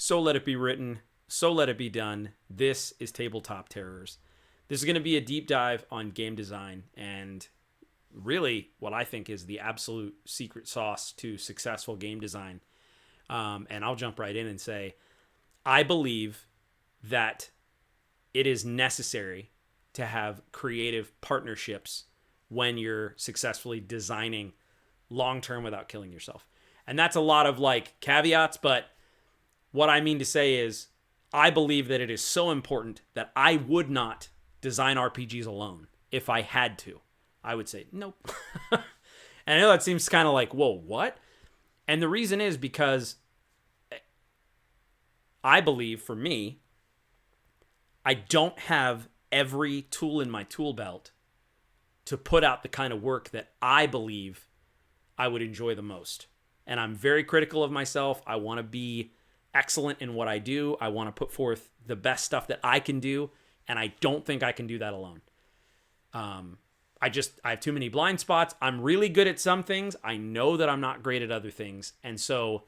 So let it be written. So let it be done. This is Tabletop Terrors. This is going to be a deep dive on game design and really what I think is the absolute secret sauce to successful game design. And I'll jump right in and say, I believe that it is necessary to have creative partnerships when you're successfully designing long term without killing yourself. And that's a lot of like caveats, but what I mean to say is I believe that it is so important that I would not design RPGs alone. If I had to, I would say nope. And I know that seems kind of like, whoa, what? And the reason is because I believe, for me, I don't have every tool in my tool belt to put out the kind of work that I believe I would enjoy the most. And I'm very critical of myself. I want to be excellent in what I do. I want to put forth the best stuff that I can do, and I don't think I can do that alone. I have too many blind spots. I'm really good at some things. I know that I'm not great at other things. And so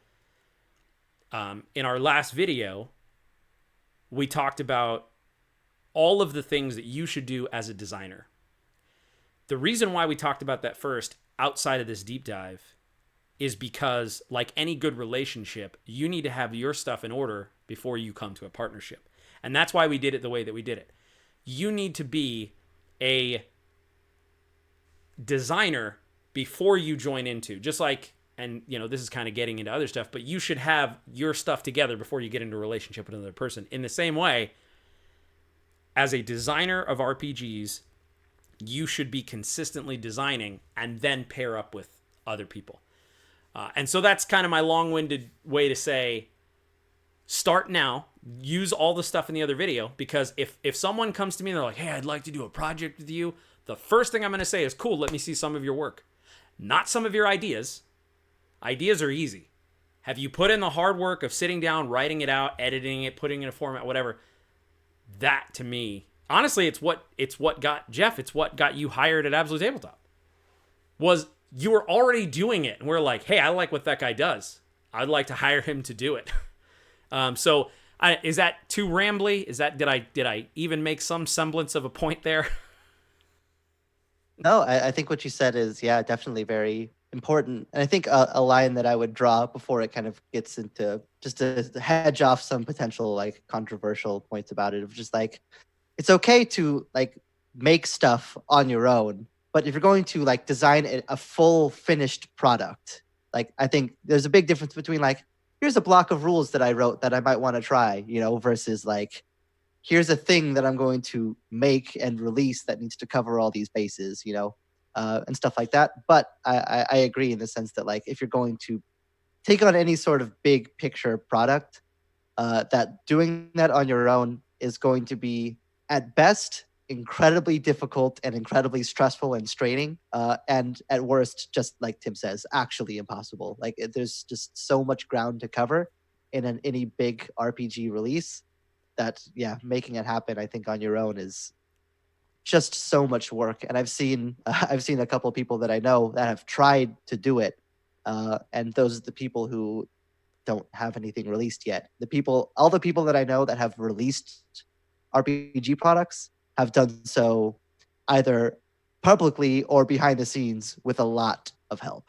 in our last video, we talked about all of the things that you should do as a designer. The reason why we talked about that first, outside of this deep dive, is because, like any good relationship, you need to have your stuff in order before you come to a partnership. And that's why we did it the way that we did it. You need to be a designer before you join into, just like, and this is kind of getting into other stuff, but you should have your stuff together before you get into a relationship with another person. In the same way, as a designer of RPGs, you should be consistently designing and then pair up with other people. And so that's kind of my long-winded way to say, start now, use all the stuff in the other video, because if someone comes to me and they're like, hey, I'd like to do a project with you, the first thing I'm going to say is, cool, let me see some of your work. Not some of your ideas. Ideas are easy. Have you put in the hard work of sitting down, writing it out, editing it, putting it in a format, whatever? That, to me, honestly, it's what got Jeff, it's what got you hired at Absolute Tabletop. Was you were already doing it, and we're like, hey, I like what that guy does. I'd like to hire him to do it. Is that too rambly? Did I even make some semblance of a point there? No, I think what you said is, yeah, definitely very important. And I think a line that I would draw before it kind of gets into, just to hedge off some potential like controversial points about it, of just like, it's okay to like make stuff on your own, but if you're going to like design a full finished product, like I think there's a big difference between like, here's a block of rules that I wrote that I might want to try, versus like, here's a thing that I'm going to make and release that needs to cover all these bases, and stuff like that. But I agree in the sense that like, if you're going to take on any sort of big picture product, that doing that on your own is going to be at best incredibly difficult and incredibly stressful and straining, and at worst, just like Tim says, actually impossible. Like there's just so much ground to cover in any big RPG release that, yeah, making it happen, I think, on your own is just so much work. And I've seen a couple of people that I know that have tried to do it, and those are the people who don't have anything released yet. All the people that I know that have released RPG products have done so either publicly or behind the scenes with a lot of help.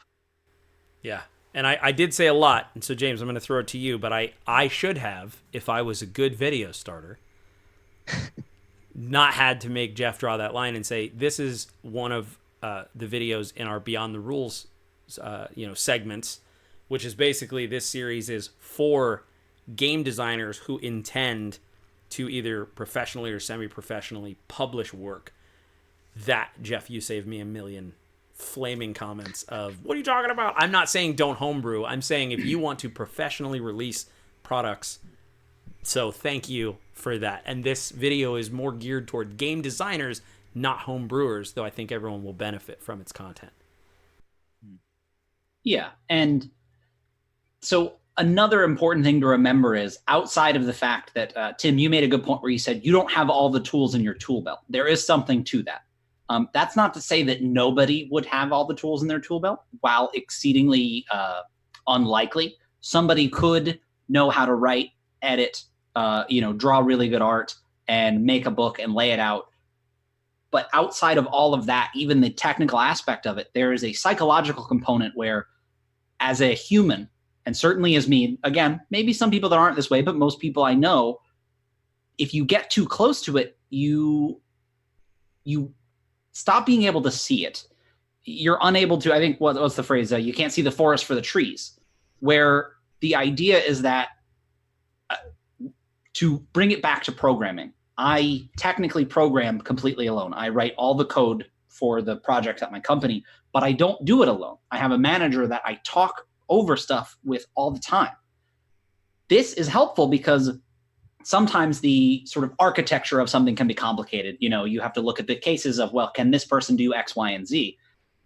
Yeah. And I did say a lot. And so, James, I'm going to throw it to you. But I should have, if I was a good video starter, not had to make Jeff draw that line and say, this is one of the videos in our Beyond the Rules segments, which is basically, this series is for game designers who intend to either professionally or semi-professionally publish work. That, Jeff, you saved me a million flaming comments of, what are you talking about? I'm not saying don't homebrew. I'm saying if you want to professionally release products. So thank you for that. And this video is more geared toward game designers, not homebrewers, though I think everyone will benefit from its content. Yeah. And so another important thing to remember is, outside of the fact that, Tim, you made a good point where you said you don't have all the tools in your tool belt. There is something to that. That's not to say that nobody would have all the tools in their tool belt. While exceedingly unlikely, somebody could know how to write edit, draw really good art and make a book and lay it out. But outside of all of that, even the technical aspect of it, there is a psychological component where, as a human, and certainly as me, again, maybe some people that aren't this way, but most people I know, if you get too close to it, you stop being able to see it. You're unable to, I think, what's the phrase? You can't see the forest for the trees, where the idea is that to bring it back to programming, I technically program completely alone. I write all the code for the projects at my company, but I don't do it alone. I have a manager that I talk over stuff with all the time. This is helpful because sometimes the sort of architecture of something can be complicated. You have to look at the cases of, well, can this person do X, Y, and Z?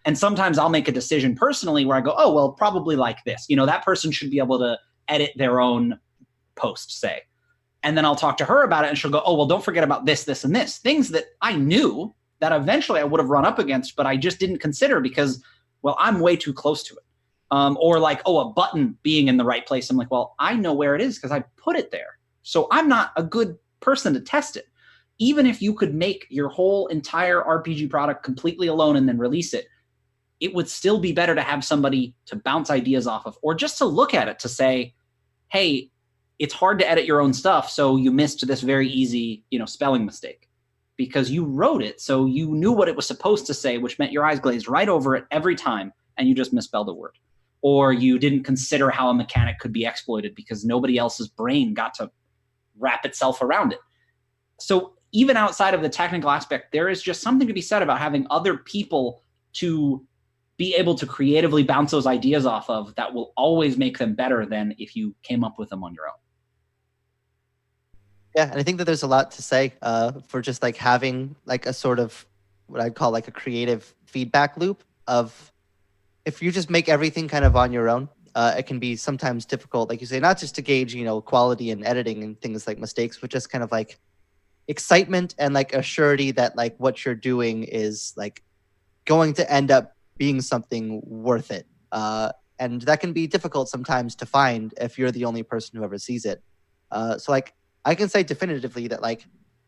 And sometimes I'll make a decision personally where I go, oh, well, probably like this. That person should be able to edit their own post, say. And then I'll talk to her about it and she'll go, oh, well, don't forget about this, this, and this. Things that I knew that eventually I would have run up against, but I just didn't consider because, well, I'm way too close to it. Or like, oh, a button being in the right place. I'm like, well, I know where it is because I put it there. So I'm not a good person to test it. Even if you could make your whole entire RPG product completely alone and then release it, it would still be better to have somebody to bounce ideas off of, or just to look at it to say, hey, it's hard to edit your own stuff. So you missed this very easy, spelling mistake because you wrote it. So you knew what it was supposed to say, which meant your eyes glazed right over it every time. And you just misspelled a word, or you didn't consider how a mechanic could be exploited because nobody else's brain got to wrap itself around it. So even outside of the technical aspect, there is just something to be said about having other people to be able to creatively bounce those ideas off of that will always make them better than if you came up with them on your own. Yeah, and I think that there's a lot to say for just like having like a sort of what I'd call like a creative feedback loop of if you just make everything kind of on your own, it can be sometimes difficult, like you say, not just to gauge, quality and editing and things like mistakes, but just kind of like excitement and like a surety that like what you're doing is like going to end up being something worth it. And that can be difficult sometimes to find if you're the only person who ever sees it. So like, I can say definitively that like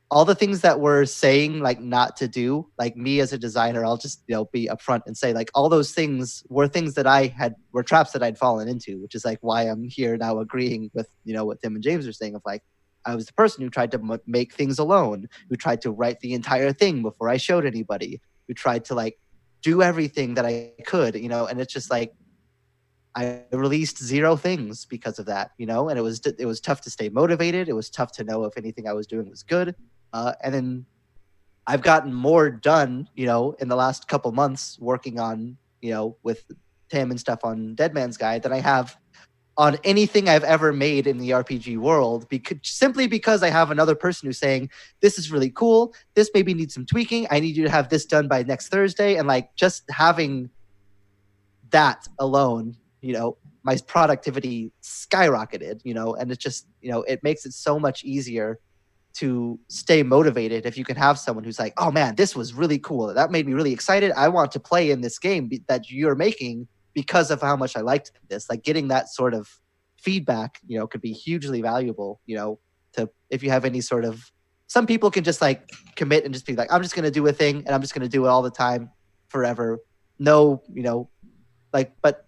all the things that we're saying like not to do, like me as a designer, I'll just be upfront and say like all those things were things that were traps that I'd fallen into, which is like why I'm here now agreeing with what Tim and James are saying of like I was the person who tried to make things alone, who tried to write the entire thing before I showed anybody, who tried to like do everything that I could, and it's just like I released 0 things because of that, and it was tough to stay motivated. It was tough to know if anything I was doing was good. And then I've gotten more done, in the last couple months working on, with Tim and stuff on Dead Man's Guide than I have on anything I've ever made in the RPG world, simply because I have another person who's saying, this is really cool. This maybe needs some tweaking. I need you to have this done by next Thursday. And like just having that alone, my productivity skyrocketed, and it just, it makes it so much easier to stay motivated if you can have someone who's like, oh man, this was really cool. That made me really excited. I want to play in this game that you're making because of how much I liked this. Like getting that sort of feedback, could be hugely valuable, to if you have any sort of, some people can just like commit and just be like, I'm just going to do a thing and I'm just going to do it all the time forever. No, but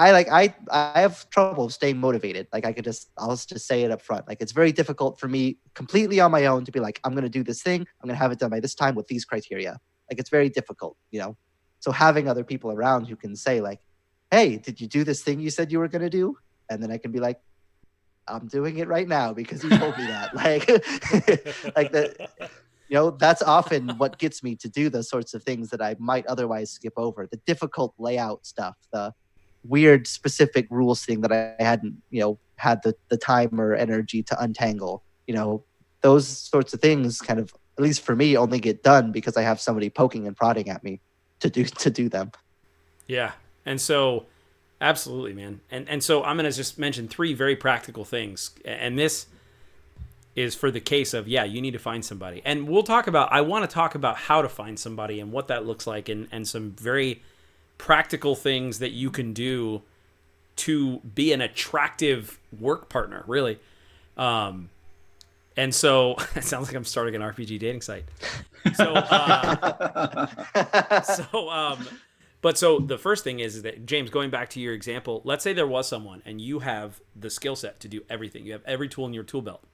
I have trouble staying motivated. Like I'll just say it up front. Like it's very difficult for me completely on my own to be like, I'm going to do this thing. I'm going to have it done by this time with these criteria. Like it's very difficult, So having other people around who can say like, hey, did you do this thing you said you were going to do? And then I can be like, I'm doing it right now because you told me that. Like that's often what gets me to do the sorts of things that I might otherwise skip over. The difficult layout stuff, the weird specific rules thing that I hadn't, had the time or energy to untangle. Those sorts of things kind of, at least for me, only get done because I have somebody poking and prodding at me to do them. Yeah. And so absolutely, man. And so I'm going to just mention 3 very practical things. And this is for the case of, you need to find somebody. And I want to talk about how to find somebody and what that looks like and some very practical things that you can do to be an attractive work partner, really. And so it sounds like I'm starting an RPG dating site. So, so the first thing is that, James, going back to your example, let's say there was someone and you have the skill set to do everything. You have every tool in your tool belt.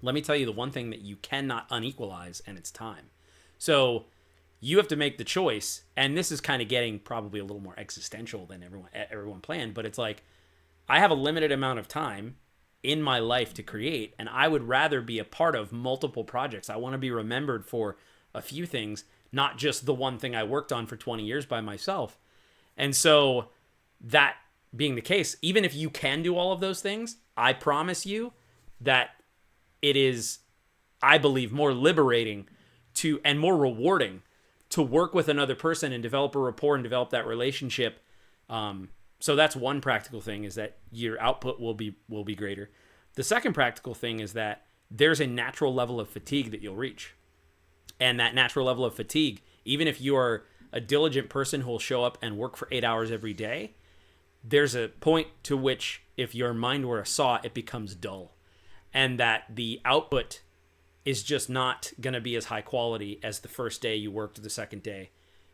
Let me tell you the one thing that you cannot unequalize, and it's time. So you have to make the choice, and this is kind of getting probably a little more existential than everyone planned, but it's like, I have a limited amount of time in my life to create, and I would rather be a part of multiple projects. I want to be remembered for a few things, not just the one thing I worked on for 20 years by myself. And so that being the case, even if you can do all of those things, I promise you that it is, I believe, more liberating and more rewarding to work with another person and develop a rapport and develop that relationship. So that's one practical thing, is that your output will be greater. The second practical thing is that there's a natural level of fatigue that you'll reach. And that natural level of fatigue, even if you are a diligent person who will show up and work for 8 hours every day, there's a point to which, if your mind were a saw, it becomes dull. And that the output is just not going to be as high quality as the first day you worked or the second day.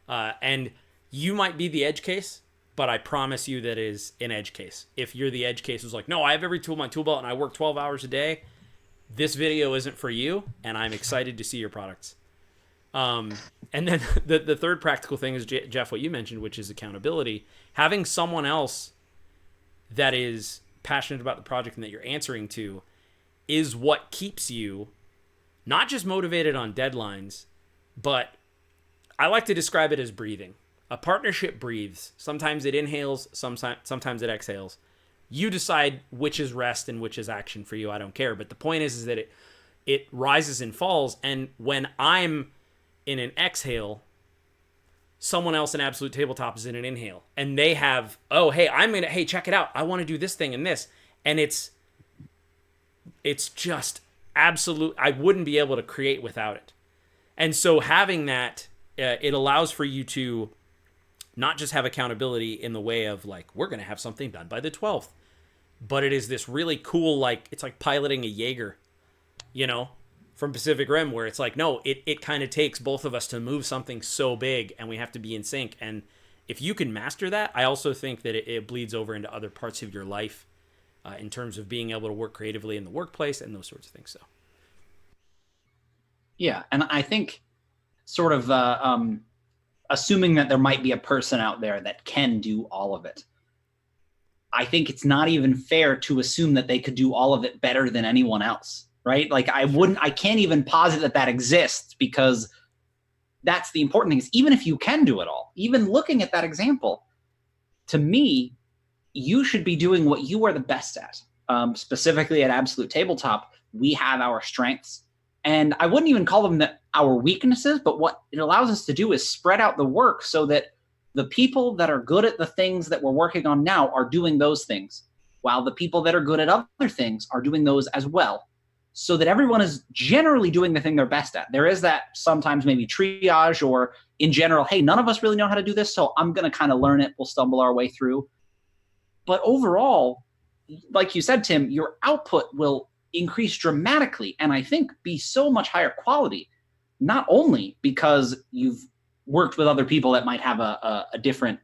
And you might be the edge case, but I promise you that is an edge case. If you're the edge case who's like, no, I have every tool in my tool belt and I work 12 hours a day, this video isn't for you, and I'm excited to see your products. And then the third practical thing is, Jeff, what you mentioned, which is accountability. Having someone else that is passionate about the project and that you're answering to is what keeps you not just motivated on deadlines, but I like to describe it as breathing. A partnership breathes. Sometimes it inhales, sometimes it exhales. You decide which is rest and which is action for you. I don't care. But the point is that it rises and falls. And when I'm in an exhale, someone else in Absolute Tabletop is in an inhale. And they have, hey, check it out. I want to do this thing and this. And it's just absolute. I wouldn't be able to create without it. And so having that, it allows for you to not just have accountability in the way of like, we're going to have something done by the 12th, but it is this really cool, like, it's like piloting a Jaeger, from Pacific Rim, where it's like, no, it kind of takes both of us to move something so big, and we have to be in sync. And if you can master that, I also think that it bleeds over into other parts of your life, in terms of being able to work creatively in the workplace and those sorts of things. So. Yeah. And I think sort of, assuming that there might be a person out there that can do all of it, I think it's not even fair to assume that they could do all of it better than anyone else, right? Like I can't even posit that exists, because that's the important thing, is even if you can do it all, even looking at that example, to me, you should be doing what you are the best at. Specifically at Absolute Tabletop, we have our strengths, and I wouldn't even call them our weaknesses, but what it allows us to do is spread out the work so that the people that are good at the things that we're working on now are doing those things, while the people that are good at other things are doing those as well, so that everyone is generally doing the thing they're best at. There is that sometimes maybe triage, or in general, hey, none of us really know how to do this, so I'm going to kind of learn it. We'll stumble our way through. But overall, like you said, Tim, your output will increase dramatically, and I think be so much higher quality, not only because you've worked with other people that might have a different,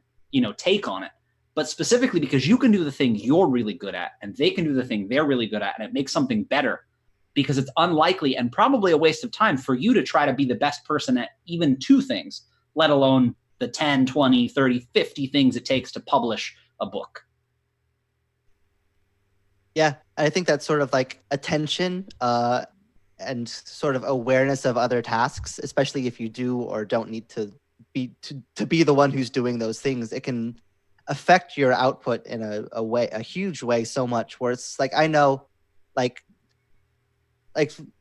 take on it, but specifically because you can do the thing you're really good at, and they can do the thing they're really good at, and it makes something better, because it's unlikely and probably a waste of time for you to try to be the best person at even 2 things, let alone the 10, 20, 30, 50 things it takes to publish a book. Yeah, I think that's sort of like attention and sort of awareness of other tasks, especially if you do or don't need to be the one who's doing those things. It can affect your output in a huge way so much, where it's like, I know, like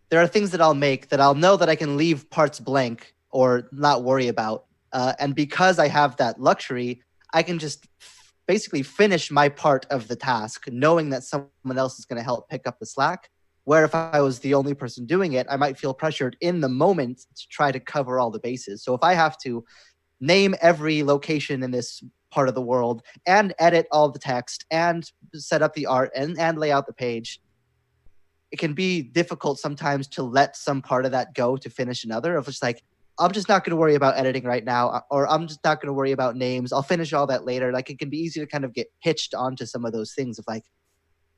there are things that I'll make that I'll know that I can leave parts blank or not worry about. And because I have that luxury, I can just basically finish my part of the task, knowing that someone else is going to help pick up the slack. Where if I was the only person doing it, I might feel pressured in the moment to try to cover all the bases. So if I have to name every location in this part of the world and edit all the text and set up the art and lay out the page, it can be difficult sometimes to let some part of that go to finish another. Of just like, I'm just not going to worry about editing right now, or I'm just not going to worry about names. I'll finish all that later. Like, it can be easy to kind of get hitched onto some of those things of like,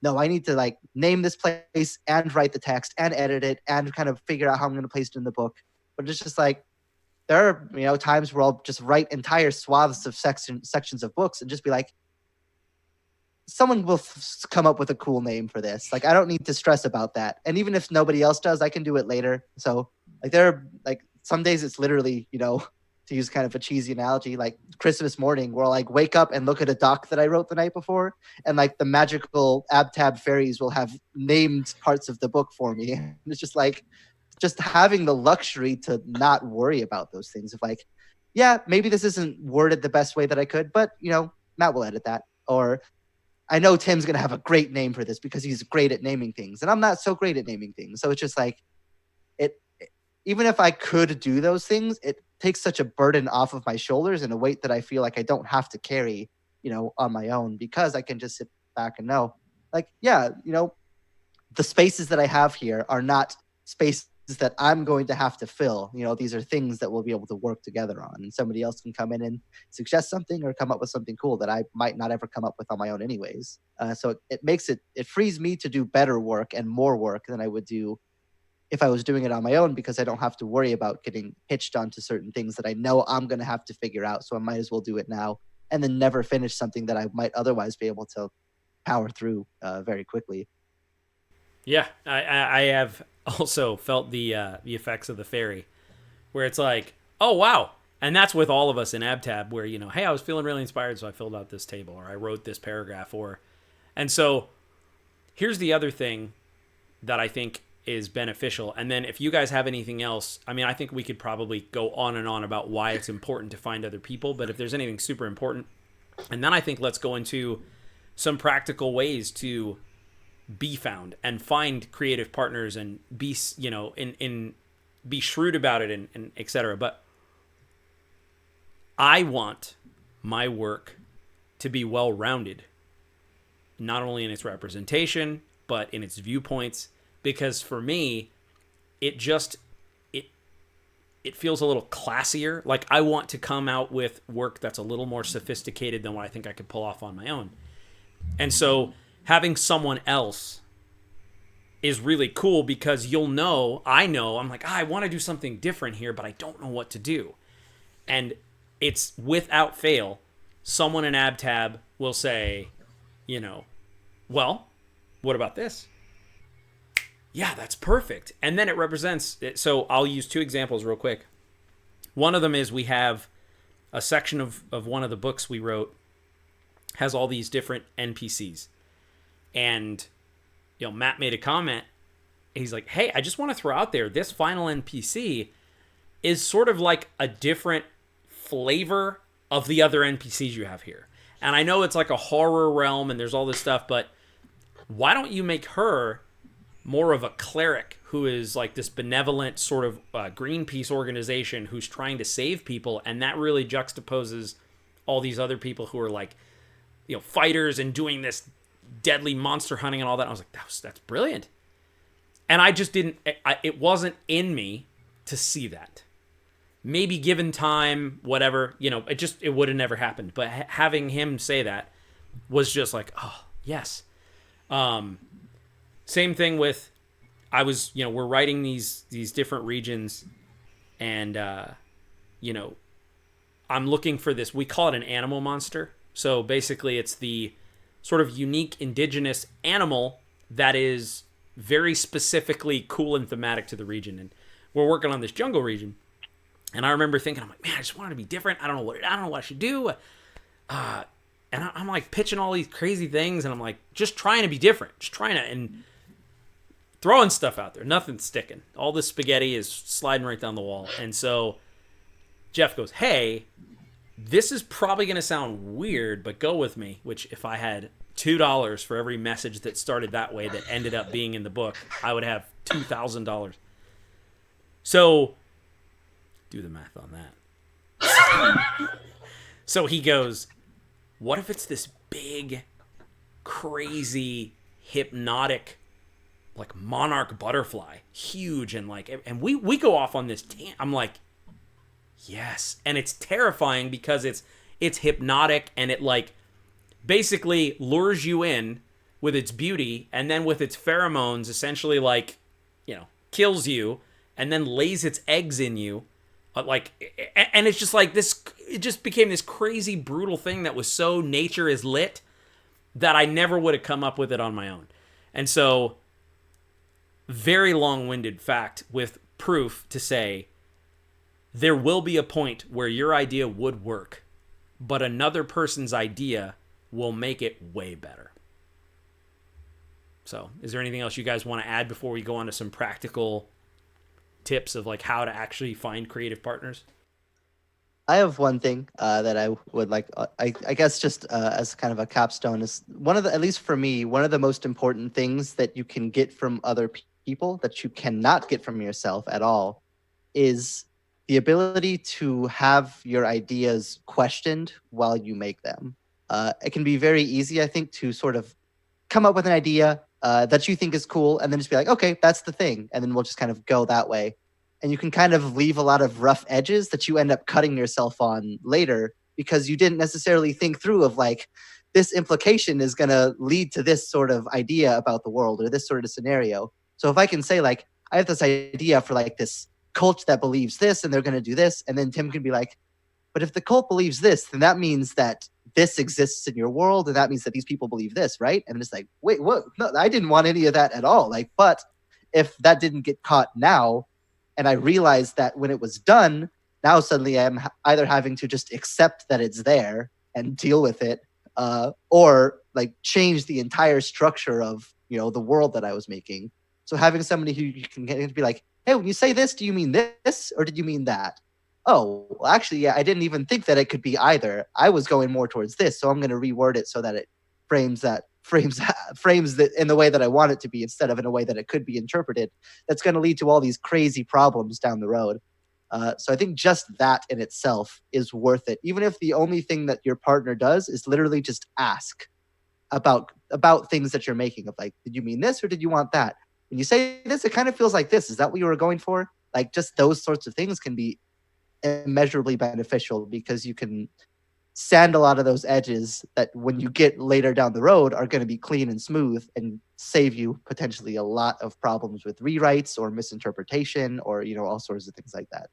no, I need to like name this place and write the text and edit it and kind of figure out how I'm going to place it in the book. But it's just like, there are, times where I'll just write entire swaths of sections of books and just be like, someone will come up with a cool name for this. Like, I don't need to stress about that. And even if nobody else does, I can do it later. So like, there are like some days it's literally, to use kind of a cheesy analogy, like Christmas morning, where I'll like wake up and look at a doc that I wrote the night before, and like the magical Abtab fairies will have named parts of the book for me. And it's just like, just having the luxury to not worry about those things of like, yeah, maybe this isn't worded the best way that I could, but Matt will edit that. Or I know Tim's going to have a great name for this because he's great at naming things, and I'm not so great at naming things. So it's just like, even if I could do those things, it takes such a burden off of my shoulders and a weight that I feel like I don't have to carry, on my own, because I can just sit back and know, like, yeah, the spaces that I have here are not spaces that I'm going to have to fill. These are things that we'll be able to work together on, and somebody else can come in and suggest something or come up with something cool that I might not ever come up with on my own anyways. So it frees me to do better work and more work than I would do if I was doing it on my own, because I don't have to worry about getting hitched onto certain things that I know I'm going to have to figure out. So I might as well do it now and then never finish something that I might otherwise be able to power through very quickly. Yeah, I have also felt the effects of the fairy, where it's like, oh, wow. And that's with all of us in AbTab, where, hey, I was feeling really inspired, so I filled out this table, or I wrote this paragraph, and so here's the other thing that I think is beneficial. And then if you guys have anything else, I think we could probably go on and on about why it's important to find other people, but if there's anything super important, and then I think let's go into some practical ways to be found and find creative partners and be, be shrewd about it and et cetera. But I want my work to be well-rounded, not only in its representation, but in its viewpoints, because for me, it feels a little classier. Like, I want to come out with work that's a little more sophisticated than what I think I could pull off on my own. And so having someone else is really cool, because I'm like, I want to do something different here, but I don't know what to do. And it's without fail, someone in AbTab will say, well, what about this? Yeah, that's perfect. And then it represents it. So I'll use two examples real quick. One of them is we have a section of one of the books we wrote has all these different NPCs. And, Matt made a comment. He's like, hey, I just want to throw out there, this final NPC is sort of like a different flavor of the other NPCs you have here. And I know it's like a horror realm and there's all this stuff, but why don't you make her more of a cleric who is like this benevolent sort of Greenpeace organization who's trying to save people, and that really juxtaposes all these other people who are like, fighters and doing this deadly monster hunting and all that. And I was like, that's brilliant. And I just it wasn't in me to see that. Maybe given time, whatever, it would have never happened. But having him say that was just like, oh, yes. Same thing with, we're writing these different regions, and, I'm looking for this, we call it an animal monster. So basically it's the sort of unique indigenous animal that is very specifically cool and thematic to the region. And we're working on this jungle region. And I remember thinking, I'm like, man, I just want to be different. I don't know what I should do. And I'm like pitching all these crazy things, and I'm like just trying to be different, and throwing stuff out there. Nothing's sticking. All this spaghetti is sliding right down the wall. And so Jeff goes, hey, this is probably going to sound weird, but go with me, which if I had $2 for every message that started that way that ended up being in the book, I would have $2,000. So do the math on that. So he goes, what if it's this big, crazy, hypnotic, like monarch butterfly, huge, and like, and we go off on this I'm like, yes. And it's terrifying because it's hypnotic, and it like basically lures you in with its beauty, and then with its pheromones essentially like, you know, kills you, and then lays its eggs in you. Like, and it's just like this, it just became this crazy brutal thing that was so nature is lit that I never would have come up with it on my own. And so, very long-winded fact with proof to say, there will be a point where your idea would work, but another person's idea will make it way better. So, is there anything else you guys want to add before we go on to some practical tips of like how to actually find creative partners? I have one thing that I would like, I guess just as kind of a capstone, is one of the, at least for me, one of the most important things that you can get from other people that you cannot get from yourself at all is the ability to have your ideas questioned while you make them. It can be very easy, I think, to sort of come up with an idea that you think is cool and then just be like, okay, that's the thing. And then we'll just kind of go that way. And you can kind of leave a lot of rough edges that you end up cutting yourself on later because you didn't necessarily think through of like, this implication is going to lead to this sort of idea about the world or this sort of scenario. So if I can say like, I have this idea for like this cult that believes this and they're going to do this. And then Tim can be like, but if the cult believes this, then that means that this exists in your world. And that means that these people believe this, right? And it's like, wait, what? No, I didn't want any of that at all. Like, but if that didn't get caught now, and I realized that when it was done, now suddenly I'm either having to just accept that it's there and deal with it, or like change the entire structure of, you know, the world that I was making. So having somebody who you can get to be like, hey, when you say this, do you mean this or did you mean that? Oh, well, actually, yeah, I didn't even think that it could be either. I was going more towards this, so I'm going to reword it so that it frames that in the way that I want it to be instead of in a way that it could be interpreted. That's going to lead to all these crazy problems down the road. So I think just that in itself is worth it, even if the only thing that your partner does is literally just ask about things that you're making. Of like, did you mean this or did you want that? When you say this, it kind of feels like this. Is that what you were going for? Like, just those sorts of things can be immeasurably beneficial because you can sand a lot of those edges that when you get later down the road are going to be clean and smooth and save you potentially a lot of problems with rewrites or misinterpretation or, you know, all sorts of things like that.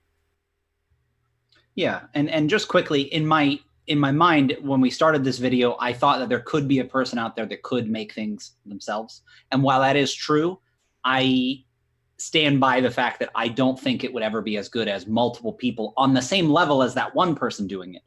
Yeah. And just quickly, in my mind, when we started this video, I thought that there could be a person out there that could make things themselves. And while that is true, I stand by the fact that I don't think it would ever be as good as multiple people on the same level as that one person doing it.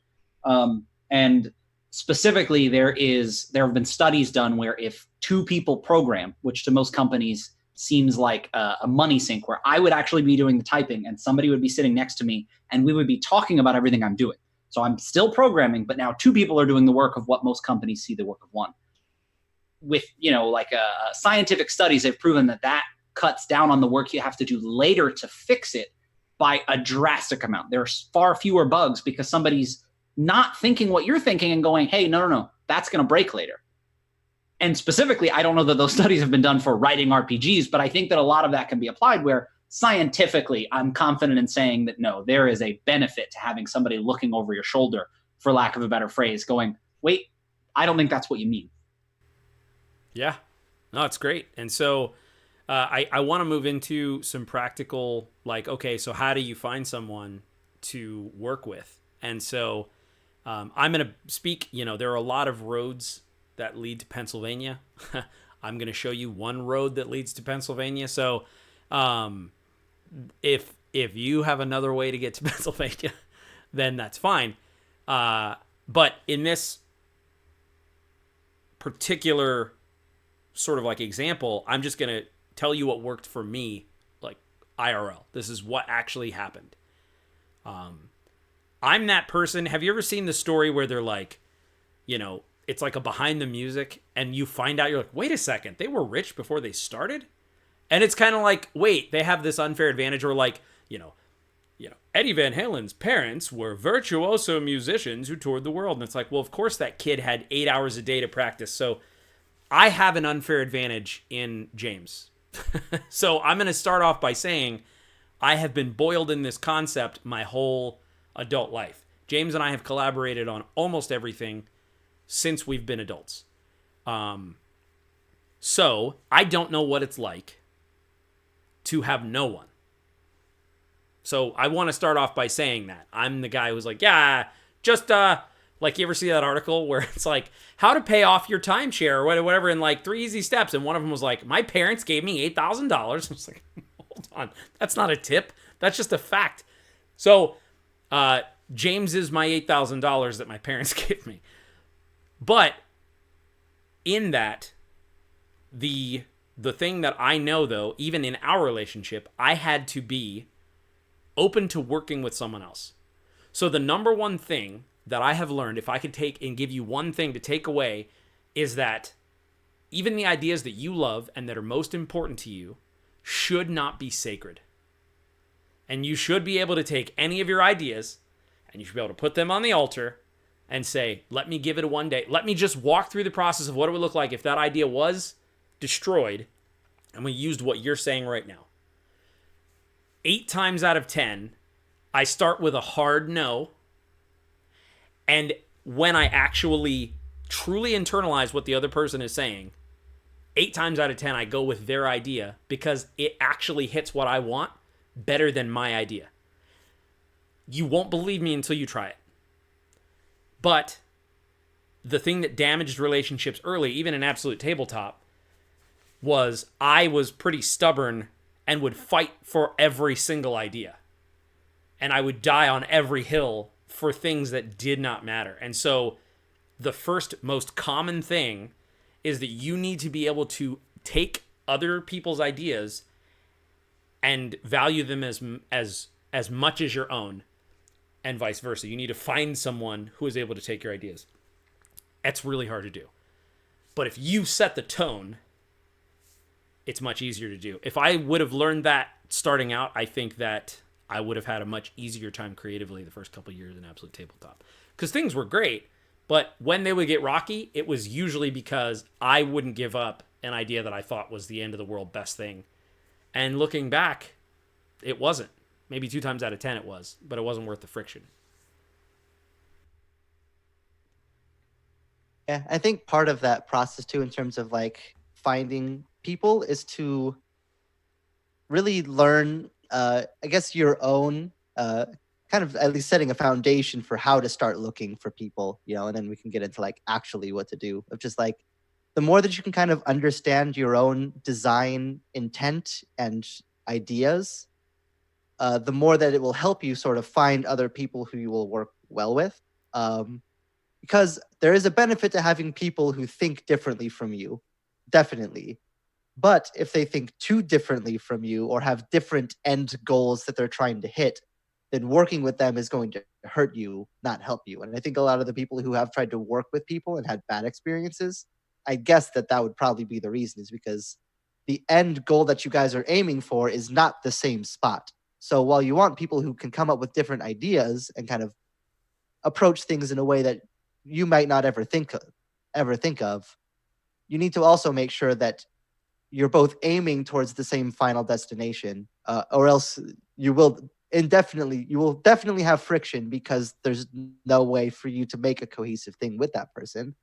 And specifically, there have been studies done where if two people program, which to most companies seems like a money sink, where I would actually be doing the typing and somebody would be sitting next to me and we would be talking about everything I'm doing. So I'm still programming, but now two people are doing the work of what most companies see the work of one. With, you know, like scientific studies have proven that cuts down on the work you have to do later to fix it by a drastic amount. There's far fewer bugs because somebody's not thinking what you're thinking and going, hey, no, that's going to break later. And specifically, I don't know that those studies have been done for writing RPGs, but I think that a lot of that can be applied where scientifically, I'm confident in saying that, no, there is a benefit to having somebody looking over your shoulder, for lack of a better phrase, going, wait, I don't think that's what you mean. Yeah, no, it's great. And so I want to move into some practical, like, okay, so how do you find someone to work with? And so I'm going to speak, you know, there are a lot of roads that lead to Pennsylvania. I'm going to show you one road that leads to Pennsylvania. So if you have another way to get to Pennsylvania, then that's fine. But in this particular sort of like example, I'm just going to tell you what worked for me, like IRL. This is what actually happened. I'm that person. Have you ever seen the story where they're like, you know, it's like a behind the music and you find out, you're like, wait a second, they were rich before they started? And it's kind of like, wait, they have this unfair advantage, or like, you know, Eddie Van Halen's parents were virtuoso musicians who toured the world. And it's like, well, of course that kid had 8 hours a day to practice. So I have an unfair advantage in James. So I'm going to start off by saying I have been boiled in this concept my whole adult life. James and I have collaborated on almost everything since we've been adults. So I don't know what it's like to have no one. So I want to start off by saying that. I'm the guy who's like, yeah, just, like, you ever see that article where it's like, how to pay off your timeshare or whatever in like 3 easy steps. And one of them was like, my parents gave me $8,000. I was like, hold on. That's not a tip. That's just a fact. So, James is my $8,000 that my parents gave me. But in that, the thing that I know, though, even in our relationship, I had to be open to working with someone else. So the number one thing that I have learned, if I could take and give you one thing to take away, is that even the ideas that you love and that are most important to you should not be sacred. And you should be able to take any of your ideas and you should be able to put them on the altar and say, let me give it a one day. Let me just walk through the process of what it would look like if that idea was destroyed and we used what you're saying right now. 8 times out of 10, I start with a hard no. And when I actually truly internalize what the other person is saying, 8 times out of 10, I go with their idea because it actually hits what I want better than my idea. You won't believe me until you try it. But the thing that damaged relationships early, even in Absolute Tabletop, was I was pretty stubborn and would fight for every single idea. And I would die on every hill for things that did not matter. And so the first most common thing is that you need to be able to take other people's ideas and value them as much as your own, and vice versa. You need to find someone who is able to take your ideas. That's really hard to do. But if you set the tone, it's much easier to do. If I would have learned that starting out, I think that I would have had a much easier time creatively the first couple of years in Absolute Tabletop. Because things were great, but when they would get rocky, it was usually because I wouldn't give up an idea that I thought was the end of the world best thing. And looking back, it wasn't. Maybe 2 times out of 10 it was, but it wasn't worth the friction. Yeah, I think part of that process too, in terms of like finding people, is to really learn, I guess, your own kind of at least setting a foundation for how to start looking for people, and then we can get into like actually what to do. Of just like the more that you can kind of understand your own design intent and ideas, the more that it will help you sort of find other people who you will work well with. Because there is a benefit to having people who think differently from you, definitely. But if they think too differently from you or have different end goals that they're trying to hit, then working with them is going to hurt you, not help you. And I think a lot of the people who have tried to work with people and had bad experiences, I guess that would probably be the reason, is because the end goal that you guys are aiming for is not the same spot. So while you want people who can come up with different ideas and kind of approach things in a way that you might not ever think of, you need to also make sure that you're both aiming towards the same final destination, or else you will definitely have friction, because there's no way for you to make a cohesive thing with that person.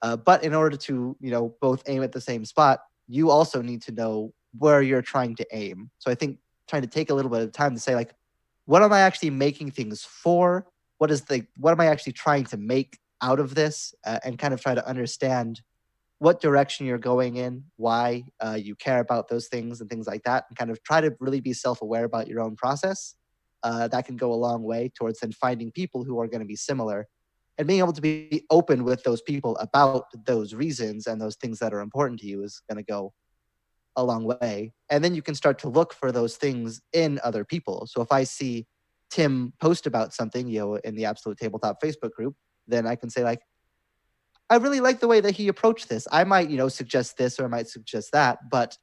But in order to, both aim at the same spot, you also need to know where you're trying to aim. So I think trying to take a little bit of time to say, like, what am I actually making things for? What am I actually trying to make out of this? And kind of try to understand what direction you're going in, why you care about those things and things like that, and kind of try to really be self-aware about your own process. That can go a long way towards then finding people who are going to be similar, and being able to be open with those people about those reasons and those things that are important to you is going to go a long way. And then you can start to look for those things in other people. So if I see Tim post about something, in the Absolute Tabletop Facebook group, then I can say, like, I really like the way that he approached this. I might, suggest this, or I might suggest that, but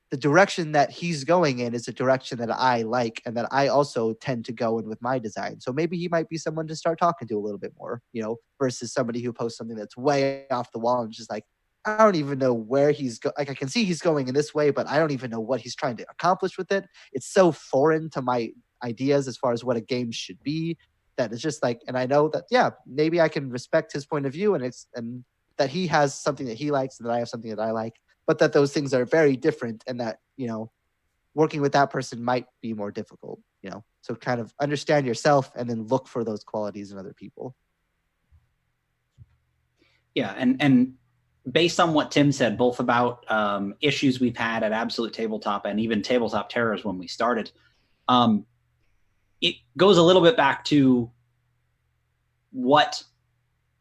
the direction that he's going in is a direction that I like and that I also tend to go in with my design. So maybe he might be someone to start talking to a little bit more, versus somebody who posts something that's way off the wall and just like, I don't even know where like I can see he's going in this way, but I don't even know what he's trying to accomplish with it. It's so foreign to my ideas as far as what a game should be that it's just like, and I know that, yeah, maybe I can respect his point of view and that he has something that he likes and that I have something that I like, but that those things are very different and that, working with that person might be more difficult, so kind of understand yourself and then look for those qualities in other people. Yeah. And based on what Tim said, both about issues we've had at Absolute Tabletop and even Tabletop Terrors when we started, it goes a little bit back to what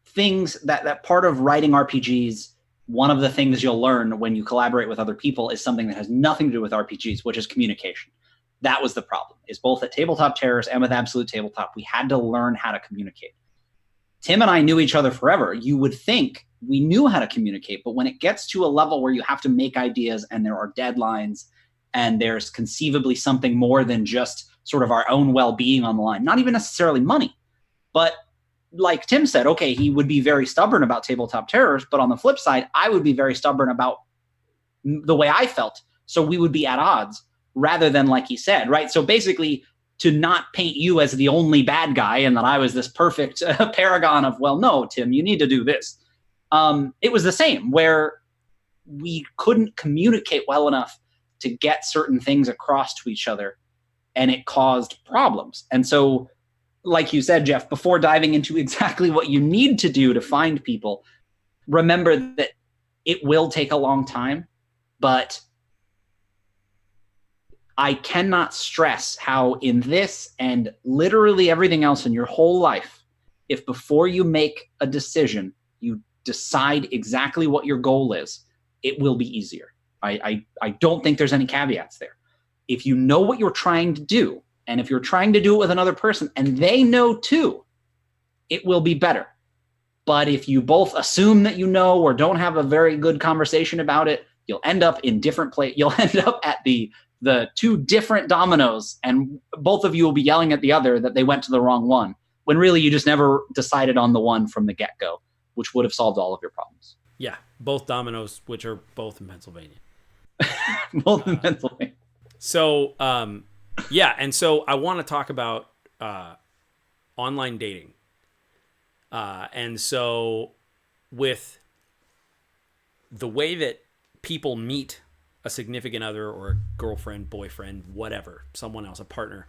things that part of writing RPGs. One of the things you'll learn when you collaborate with other people is something that has nothing to do with RPGs, which is communication. That was the problem, is both at Tabletop Terrors and with Absolute Tabletop, we had to learn how to communicate. Tim and I knew each other forever. You would think we knew how to communicate, but when it gets to a level where you have to make ideas and there are deadlines and there's conceivably something more than just sort of our own well-being on the line, not even necessarily money, but like Tim said, okay, he would be very stubborn about Tabletop Terrors, but on the flip side, I would be very stubborn about the way I felt. So we would be at odds rather than like he said, right? So basically to not paint you as the only bad guy and that I was this perfect paragon of, well, no, Tim, you need to do this. It was the same where we couldn't communicate well enough to get certain things across to each other and it caused problems. And so like you said, Jeff, before diving into exactly what you need to do to find people, remember that it will take a long time, but I cannot stress how in this and literally everything else in your whole life, if before you make a decision, you decide exactly what your goal is, it will be easier. I don't think there's any caveats there. If you know what you're trying to do, and if you're trying to do it with another person and they know too, it will be better. But if you both assume that you know or don't have a very good conversation about it, you'll end up in different places. You'll end up at the two different dominoes and both of you will be yelling at the other that they went to the wrong one when really you just never decided on the one from the get-go, which would have solved all of your problems. Yeah, both dominoes, which are both in Pennsylvania. Both in Pennsylvania. So, yeah, and so I want to talk about online dating. And so with the way that people meet a significant other or a girlfriend, boyfriend, whatever, someone else, a partner,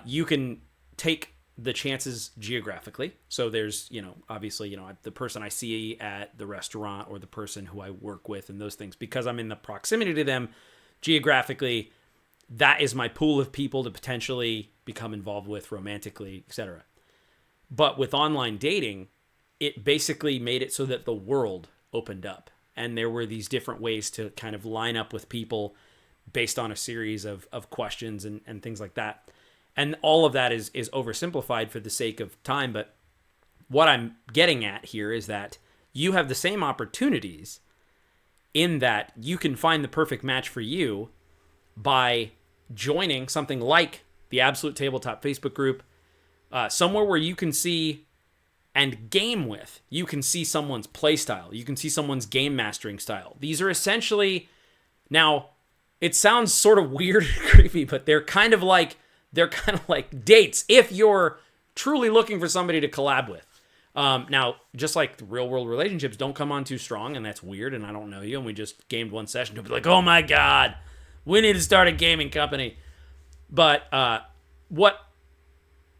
you can take the chances geographically. So there's, obviously, the person I see at the restaurant or the person who I work with and those things, because I'm in the proximity to them geographically, that is my pool of people to potentially become involved with romantically, etc. But with online dating, it basically made it so that the world opened up. And there were these different ways to kind of line up with people based on a series of questions and things like that. And all of that is oversimplified for the sake of time. But what I'm getting at here is that you have the same opportunities in that you can find the perfect match for you by joining something like the Absolute Tabletop Facebook group, somewhere where you can see and game with. You can see someone's play style. You can see someone's game mastering style. These are essentially, now, it sounds sort of weird and creepy, but they're kind of like dates if you're truly looking for somebody to collab with. Now, just like real world relationships don't come on too strong, and that's weird, and I don't know you, and we just gamed one session to be like, oh my God, we need to start a gaming company. But what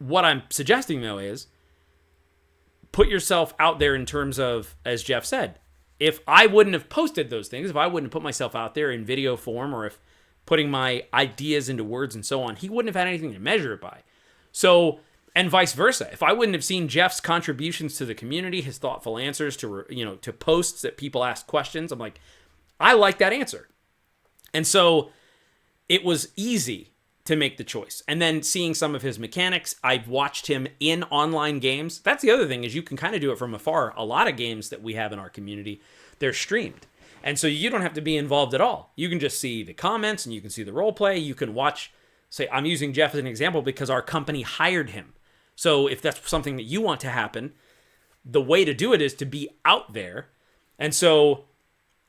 I'm suggesting, though, is put yourself out there in terms of, as Jeff said, if I wouldn't have posted those things, if I wouldn't have put myself out there in video form, or if putting my ideas into words and so on, he wouldn't have had anything to measure it by. So, and vice versa. If I wouldn't have seen Jeff's contributions to the community, his thoughtful answers to, to posts that people ask questions, I'm like, I like that answer. And so it was easy to make the choice. And then seeing some of his mechanics, I've watched him in online games. That's the other thing, is you can kind of do it from afar. A lot of games that we have in our community, they're streamed. And so you don't have to be involved at all. You can just see the comments and you can see the role play. You can watch, say, I'm using Jeff as an example because our company hired him. So if that's something that you want to happen, the way to do it is to be out there. And so,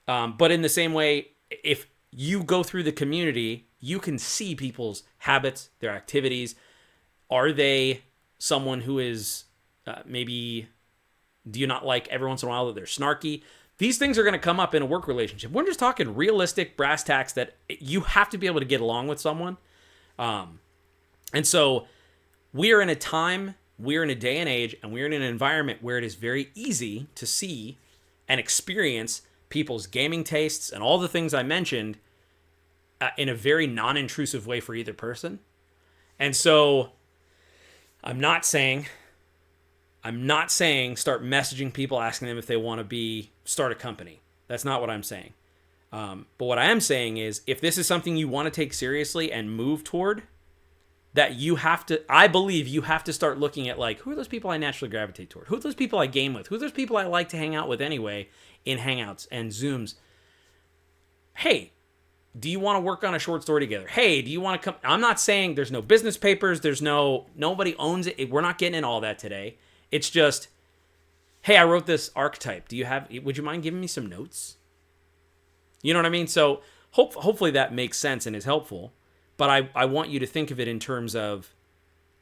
but in the same way, if you go through the community, you can see people's habits, their activities. Are they someone who is maybe, do you not like every once in a while that they're snarky? These things are going to come up in a work relationship. We're just talking realistic brass tacks that you have to be able to get along with someone. And so we're in a time, we're in a day and age, and we're in an environment where it is very easy to see and experience people's gaming tastes and all the things I mentioned in a very non-intrusive way for either person. And so I'm not saying start messaging people asking them if they want to start a company. That's not what I'm saying. But what I am saying is if this is something you want to take seriously and move toward, that I believe you have to start looking at like, who are those people I naturally gravitate toward? Who are those people I game with? Who are those people I like to hang out with anyway in Hangouts and Zooms? Hey, do you want to work on a short story together? Hey, do you want to come? I'm not saying there's no business papers. Nobody owns it. We're not getting in all that today. It's just, hey, I wrote this archetype. Would you mind giving me some notes? You know what I mean? So hopefully that makes sense and is helpful. But I want you to think of it in terms of,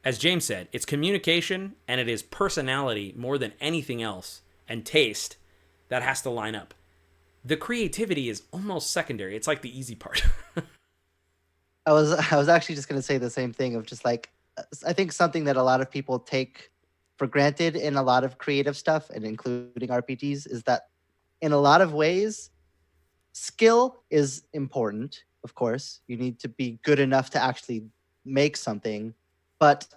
as James said, it's communication and it is personality more than anything else, and taste that has to line up. The creativity is almost secondary. It's like the easy part. I was actually just gonna say the same thing of just like, I think something that a lot of people take for granted in a lot of creative stuff, and including RPGs, is that in a lot of ways, skill is important. Of course, you need to be good enough to actually make something, but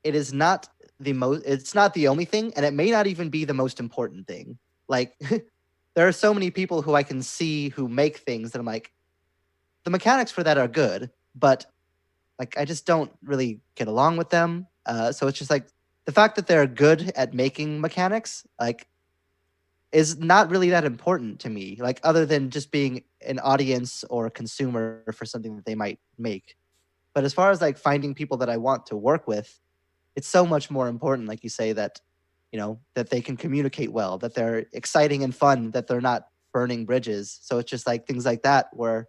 it is not it's not the only thing, and it may not even be the most important thing. Like there are so many people who I can see who make things that I'm like, the mechanics for that are good, but like I just don't really get along with them. So it's just like the fact that they're good at making mechanics, like, is not really that important to me, like other than just being an audience or a consumer for something that they might make. But as far as like finding people that I want to work with, it's so much more important, like you say, that that they can communicate well, that they're exciting and fun, that they're not burning bridges. So it's just like things like that where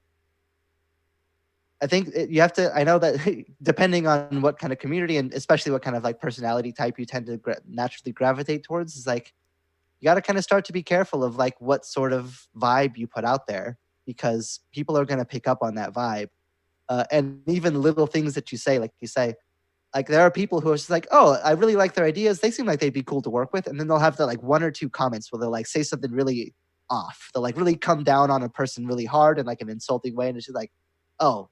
I think you have to, I know that depending on what kind of community and especially what kind of like personality type you tend to naturally gravitate towards, is like you got to kind of start to be careful of like what sort of vibe you put out there, because people are going to pick up on that vibe. And even little things that you say, like you say, like there are people who are just like, oh, I really like their ideas. They seem like they'd be cool to work with. And then they'll have the like one or two comments where they'll like say something really off. They'll like really come down on a person really hard in like an insulting way. And it's just like, oh,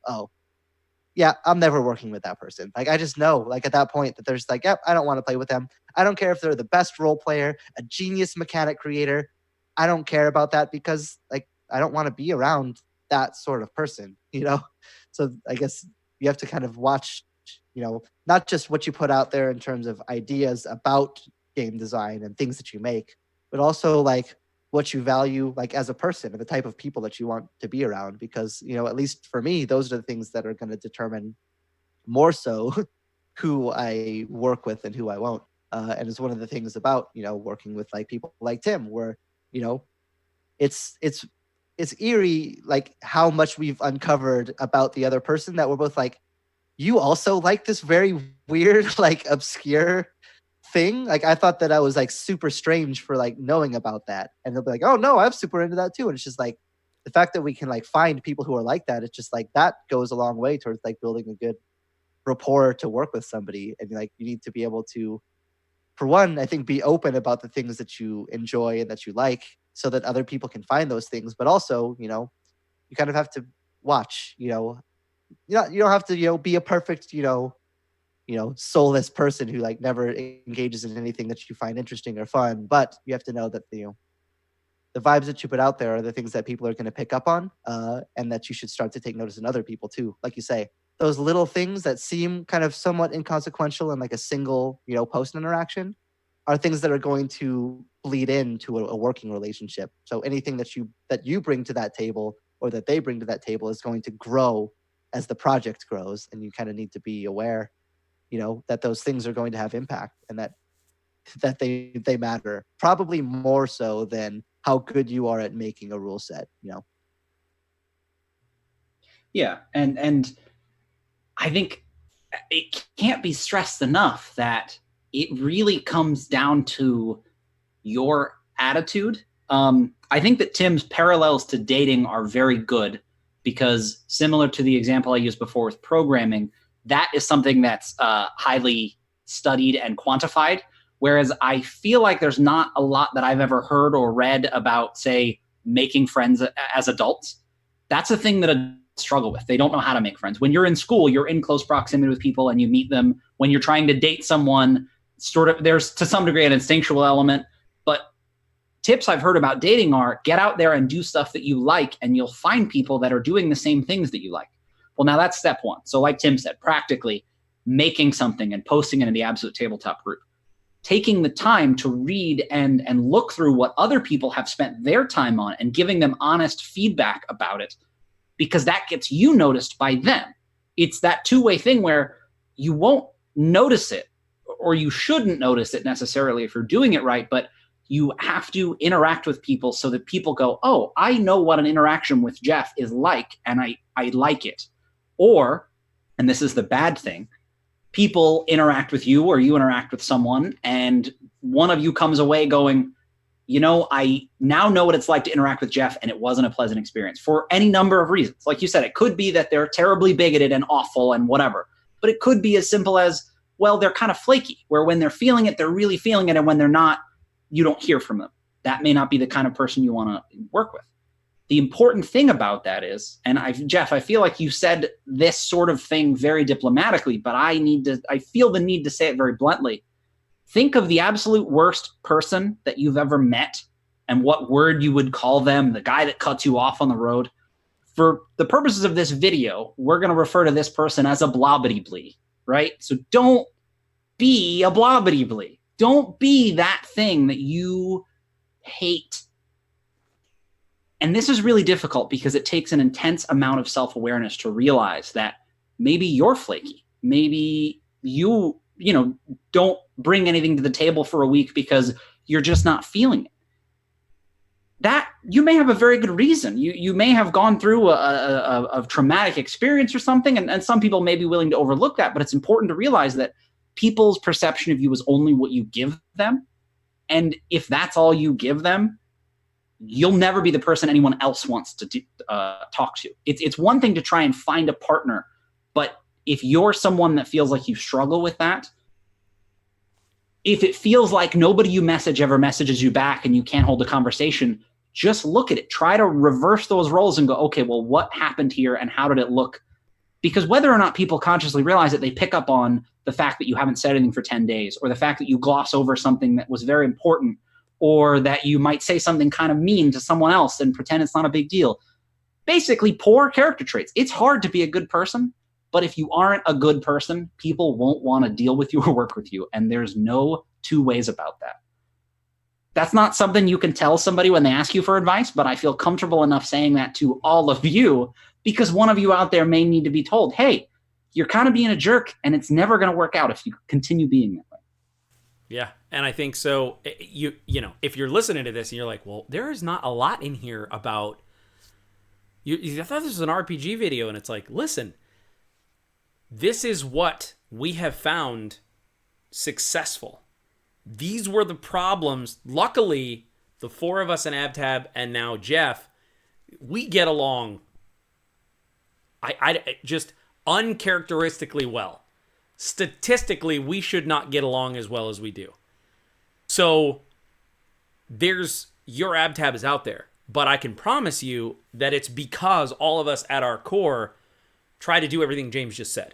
yeah, I'm never working with that person. Like, I just know, like, at that point that there's like, yep, I don't want to play with them. I don't care if they're the best role player, a genius mechanic creator. I don't care about that because, like, I don't want to be around that sort of person, So I guess you have to kind of watch, not just what you put out there in terms of ideas about game design and things that you make, but also, like, what you value like as a person and the type of people that you want to be around, because at least for me, those are the things that are going to determine more so who I work with and who I won't. And it's one of the things about working with like people like Tim, where it's eerie like how much we've uncovered about the other person, that we're both like, you also like this very weird like obscure thing. Like I thought that I was like super strange for like knowing about that, and they'll be like, oh no, I'm super into that too. And it's just like the fact that we can like find people who are like that, it's just like that goes a long way towards like building a good rapport to work with somebody. And like you need to be able to, for one, I think, be open about the things that you enjoy and that you like, so that other people can find those things. But also you kind of have to watch, you don't have to be a perfect soulless person who like never engages in anything that you find interesting or fun. But you have to know that the vibes that you put out there are the things that people are going to pick up on, and that you should start to take notice in other people too. Like you say, those little things that seem kind of somewhat inconsequential in like a single post interaction, are things that are going to bleed into a working relationship. So anything that you bring to that table or that they bring to that table is going to grow as the project grows, and you kind of need to be aware, that those things are going to have impact, and that they matter, probably more so than how good you are at making a rule set. Yeah, and I think it can't be stressed enough that it really comes down to your attitude. I think that Tim's parallels to dating are very good, because similar to the example I used before with programming, that is something that's highly studied and quantified. Whereas I feel like there's not a lot that I've ever heard or read about, say, making friends as adults. That's a thing that adults struggle with. They don't know how to make friends. When you're in school, you're in close proximity with people and you meet them. When you're trying to date someone, there's to some degree an instinctual element. But tips I've heard about dating are get out there and do stuff that you like, and you'll find people that are doing the same things that you like. Well, now that's step one. So like Tim said, practically making something and posting it in the Absolute Tabletop group. Taking the time to read and look through what other people have spent their time on and giving them honest feedback about it, because that gets you noticed by them. It's that two-way thing where you won't notice it, or you shouldn't notice it necessarily if you're doing it right, but you have to interact with people so that people go, oh, I know what an interaction with Jeff is like, and I like it. Or, and this is the bad thing, people interact with you or you interact with someone, and one of you comes away going, I now know what it's like to interact with Jeff, and it wasn't a pleasant experience for any number of reasons. Like you said, it could be that they're terribly bigoted and awful and whatever, but it could be as simple as, well, they're kind of flaky, where when they're feeling it, they're really feeling it, and when they're not, you don't hear from them. That may not be the kind of person you want to work with. The important thing about that is, and Jeff, I feel like you said this sort of thing very diplomatically, but I feel the need to say it very bluntly. Think of the absolute worst person that you've ever met and what word you would call them, the guy that cuts you off on the road. For the purposes of this video, we're going to refer to this person as a blobbity-blee, right? So don't be a blobbity-blee. Don't be that thing that you hate. And this is really difficult because it takes an intense amount of self-awareness to realize that maybe you're flaky. Maybe you don't bring anything to the table for a week because you're just not feeling it. That you may have a very good reason. You may have gone through a traumatic experience or something, and some people may be willing to overlook that, but it's important to realize that people's perception of you is only what you give them. And if that's all you give them, you'll never be the person anyone else wants to talk to. It's one thing to try and find a partner, but if you're someone that feels like you struggle with that, if it feels like nobody you message ever messages you back and you can't hold a conversation, just look at it. Try to reverse those roles and go, okay, well, what happened here and how did it look? Because whether or not people consciously realize it, they pick up on the fact that you haven't said anything for 10 days, or the fact that you gloss over something that was very important, or that you might say something kind of mean to someone else and pretend it's not a big deal. Basically, poor character traits. It's hard to be a good person, but if you aren't a good person, people won't want to deal with you or work with you, and there's no two ways about that. That's not something you can tell somebody when they ask you for advice, but I feel comfortable enough saying that to all of you because one of you out there may need to be told, hey, you're kind of being a jerk, and it's never going to work out if you continue being that way. Yeah, and I think so. You know, if you're listening to this and you're like, well, there is not a lot in here about you. I thought this was an RPG video, and it's like, listen, this is what we have found successful. These were the problems. Luckily, the four of us in AbTab and now Jeff, we get along. I just uncharacteristically well. Statistically, we should not get along as well as we do. So there's your AbTab is out there, but I can promise you that it's because all of us at our core try to do everything James just said.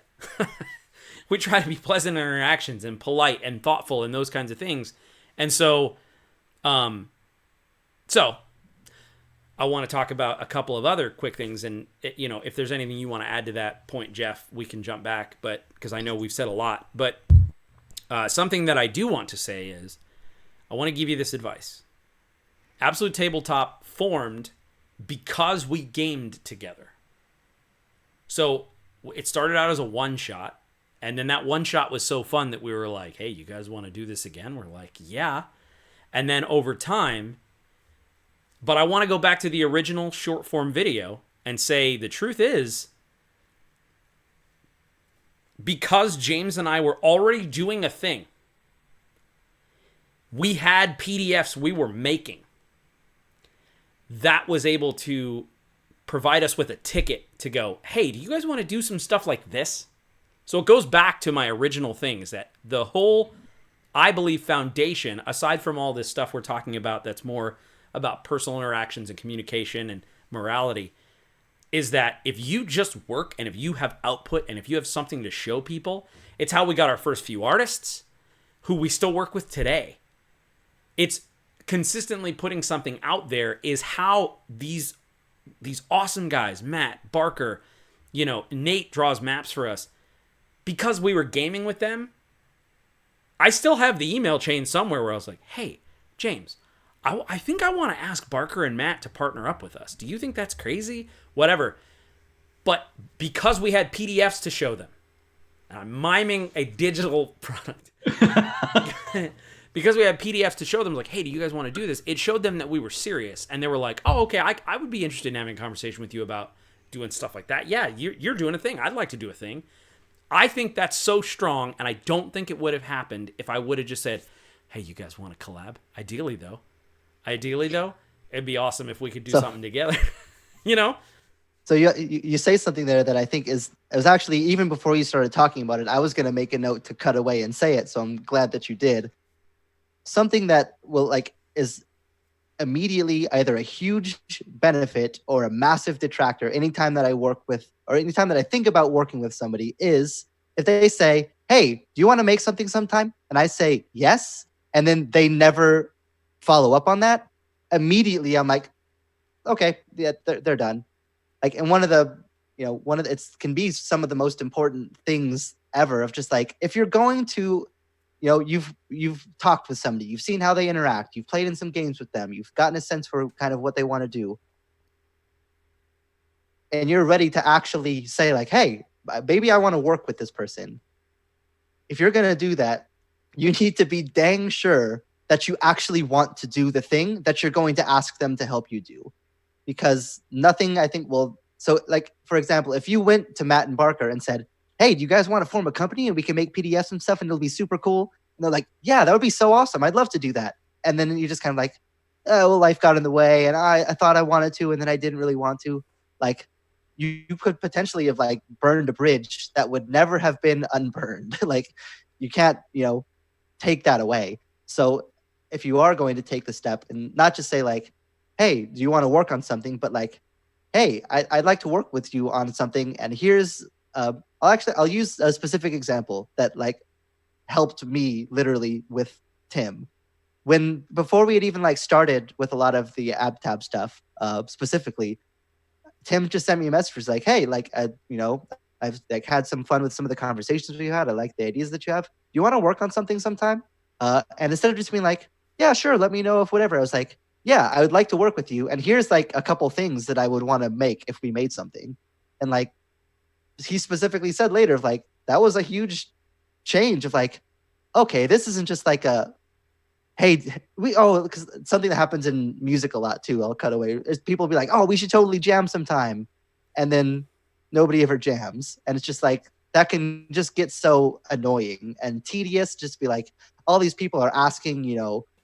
We try to be pleasant in our interactions and polite and thoughtful and those kinds of things. And so, I want to talk about a couple of other quick things. And, you know, if there's anything you want to add to that point, Jeff, we can jump back, but because I know we've said a lot. But something that I do want to say is I want to give you this advice. Absolute Tabletop formed because we gamed together. So it started out as a one-shot, and then that one-shot was so fun that we were like, hey, you guys want to do this again? We're like, yeah. And then over time, but I want to go back to the original short-form video and say the truth is, because James and I were already doing a thing, we had PDFs we were making that was able to provide us with a ticket to go, hey, do you guys want to do some stuff like this? So it goes back to my original thing, is that the whole, I believe, foundation, aside from all this stuff we're talking about that's more about personal interactions and communication and morality, is that if you just work and if you have output and if you have something to show people, it's how we got our first few artists who we still work with today. It's consistently putting something out there is how these awesome guys, Matt, Barker, Nate draws maps for us. Because we were gaming with them, I still have the email chain somewhere where I was like, hey, James, I think I want to ask Barker and Matt to partner up with us. Do you think that's crazy? Whatever. But because we had PDFs to show them, and I'm miming a digital product. Because we had PDFs to show them, like, hey, do you guys want to do this? It showed them that we were serious. And they were like, oh, okay, I would be interested in having a conversation with you about doing stuff like that. Yeah, you're doing a thing. I'd like to do a thing. I think that's so strong, and I don't think it would have happened if I would have just said, hey, you guys want to collab? Ideally, though, it'd be awesome if we could do something together, So you say something there that I think it was actually, even before you started talking about it, I was going to make a note to cut away and say it, so I'm glad that you did. Something that is immediately either a huge benefit or a massive detractor anytime that I work with, or anytime that I think about working with somebody, is if they say, hey, do you want to make something sometime? And I say yes, and then they never follow up on that. Immediately I'm like, okay, yeah, they're done. Like, and it can be some of the most important things ever, of just like, if you're going to, you've talked with somebody, you've seen how they interact, you've played in some games with them, you've gotten a sense for kind of what they want to do, and you're ready to actually say like, hey, maybe I want to work with this person. If you're going to do that, you need to be dang sure that you actually want to do the thing that you're going to ask them to help you do. Because nothing, I think, so like, for example, if you went to Matt and Barker and said, hey, do you guys want to form a company and we can make PDFs and stuff and it'll be super cool? And they're like, yeah, that would be so awesome. I'd love to do that. And then you just kind of like, oh, well, life got in the way and I thought I wanted to, and then I didn't really want to. Like, you could potentially have like burned a bridge that would never have been unburned. Like, you can't, take that away. So if you are going to take the step and not just say like, hey, do you want to work on something? But like, hey, I'd like to work with you on something. And here's, I'll use a specific example that like helped me literally with Tim. Before we had even like started with a lot of the AbTab stuff, specifically, Tim just sent me a message like, hey, like, I've like had some fun with some of the conversations we had. I like the ideas that you have. Do you want to work on something sometime? And instead of just being like, yeah, sure, let me know if whatever, I was like, yeah, I would like to work with you. And here's like a couple things that I would want to make if we made something. And like, he specifically said later, like, that was a huge change of like, okay, this isn't just like a, hey, because something that happens in music a lot too, I'll cut away, is people be like, oh, we should totally jam sometime. And then nobody ever jams. And it's just like, that can just get so annoying and tedious. Just be like, all these people are asking,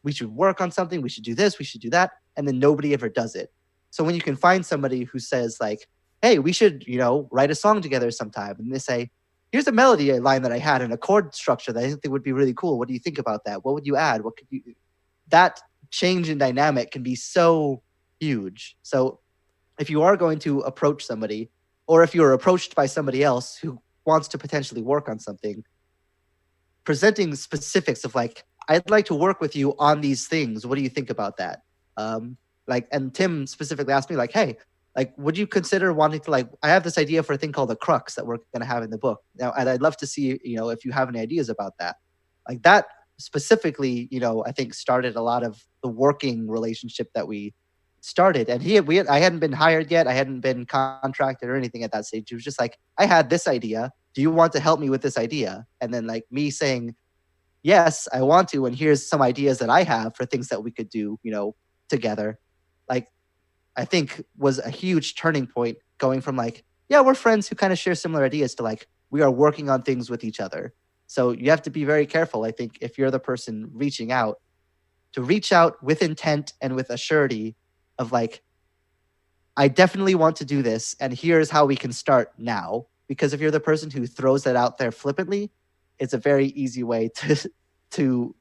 we should work on something, we should do this, we should do that. And then nobody ever does it. So when you can find somebody who says like, hey, we should, write a song together sometime. And they say, here's a melody line that I had in a chord structure that I think would be really cool. What do you think about that? What would you add? What could you, that change in dynamic can be so huge. So if you are going to approach somebody, or if you're approached by somebody else who wants to potentially work on something, presenting specifics of like, I'd like to work with you on these things. What do you think about that? And Tim specifically asked me like, hey, like, would you consider wanting to, like, I have this idea for a thing called the Crux that we're going to have in the book now, and I'd love to see, if you have any ideas about that. Like, that specifically, I think started a lot of the working relationship that we started. And I hadn't been hired yet. I hadn't been contracted or anything at that stage. It was just like, I had this idea. Do you want to help me with this idea? And then like me saying, yes, I want to. And here's some ideas that I have for things that we could do, together. Like, I think was a huge turning point, going from like, yeah, we're friends who kind of share similar ideas, to like, we are working on things with each other. So you have to be very careful, I think, if you're the person reaching out, to reach out with intent and with a surety of like, I definitely want to do this, and here's how we can start now. Because if you're the person who throws that out there flippantly, it's a very easy way to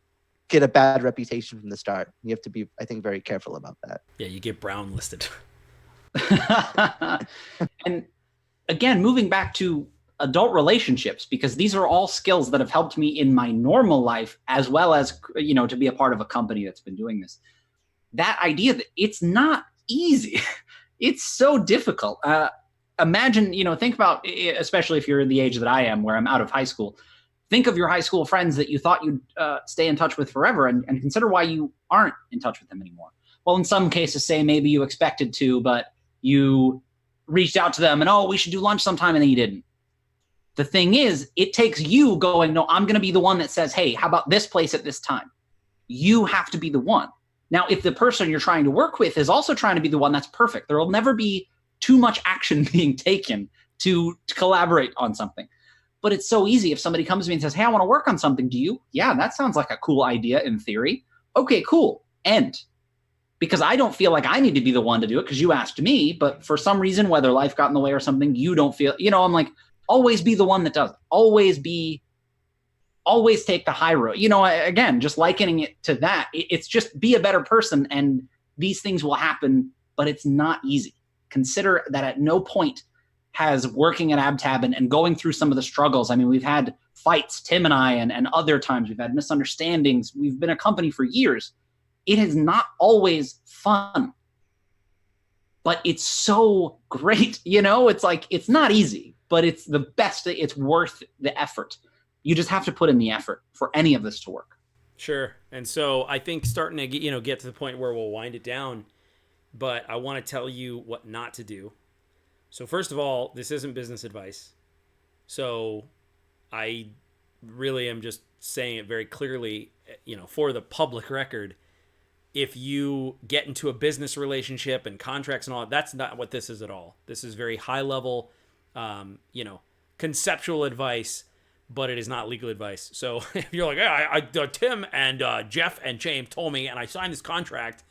get a bad reputation from the start. You have to be, I think, very careful about that. Yeah, you get brown listed. And again, moving back to adult relationships, because these are all skills that have helped me in my normal life, as well as, to be a part of a company that's been doing this. That idea that it's not easy. It's so difficult. Imagine, think about, especially if you're the age that I am, where I'm out of high school, think of your high school friends that you thought you'd stay in touch with forever, and consider why you aren't in touch with them anymore. Well, in some cases, say maybe you expected to, but you reached out to them and, oh, we should do lunch sometime, and then you didn't. The thing is, it takes you going, no, I'm going to be the one that says, hey, how about this place at this time? You have to be the one. Now, if the person you're trying to work with is also trying to be the one, that's perfect. There will never be too much action being taken to collaborate on something. But it's so easy if somebody comes to me and says, hey, I want to work on something. Do you? Yeah, that sounds like a cool idea in theory. Okay, cool. End. Because I don't feel like I need to be the one to do it because you asked me, but for some reason, whether life got in the way or something, you don't feel, I'm like, always be the one that does it. Always take the high road. Again, just likening it to that, it's just be a better person and these things will happen, but it's not easy. Consider that at no point has working at AbTab and going through some of the struggles. I mean, we've had fights, Tim and I, and other times we've had misunderstandings. We've been a company for years. It is not always fun, but it's so great. It's like, it's not easy, but it's the best. It's worth the effort. You just have to put in the effort for any of this to work. Sure. And so I think starting to get to the point where we'll wind it down, but I want to tell you what not to do. So first of all, this isn't business advice. So I really am just saying it very clearly, for the public record. If you get into a business relationship and contracts and all, that's not what this is at all. This is very high level, conceptual advice, but it is not legal advice. So if you're like, yeah, Tim and Jeff and James told me, and I signed this contract,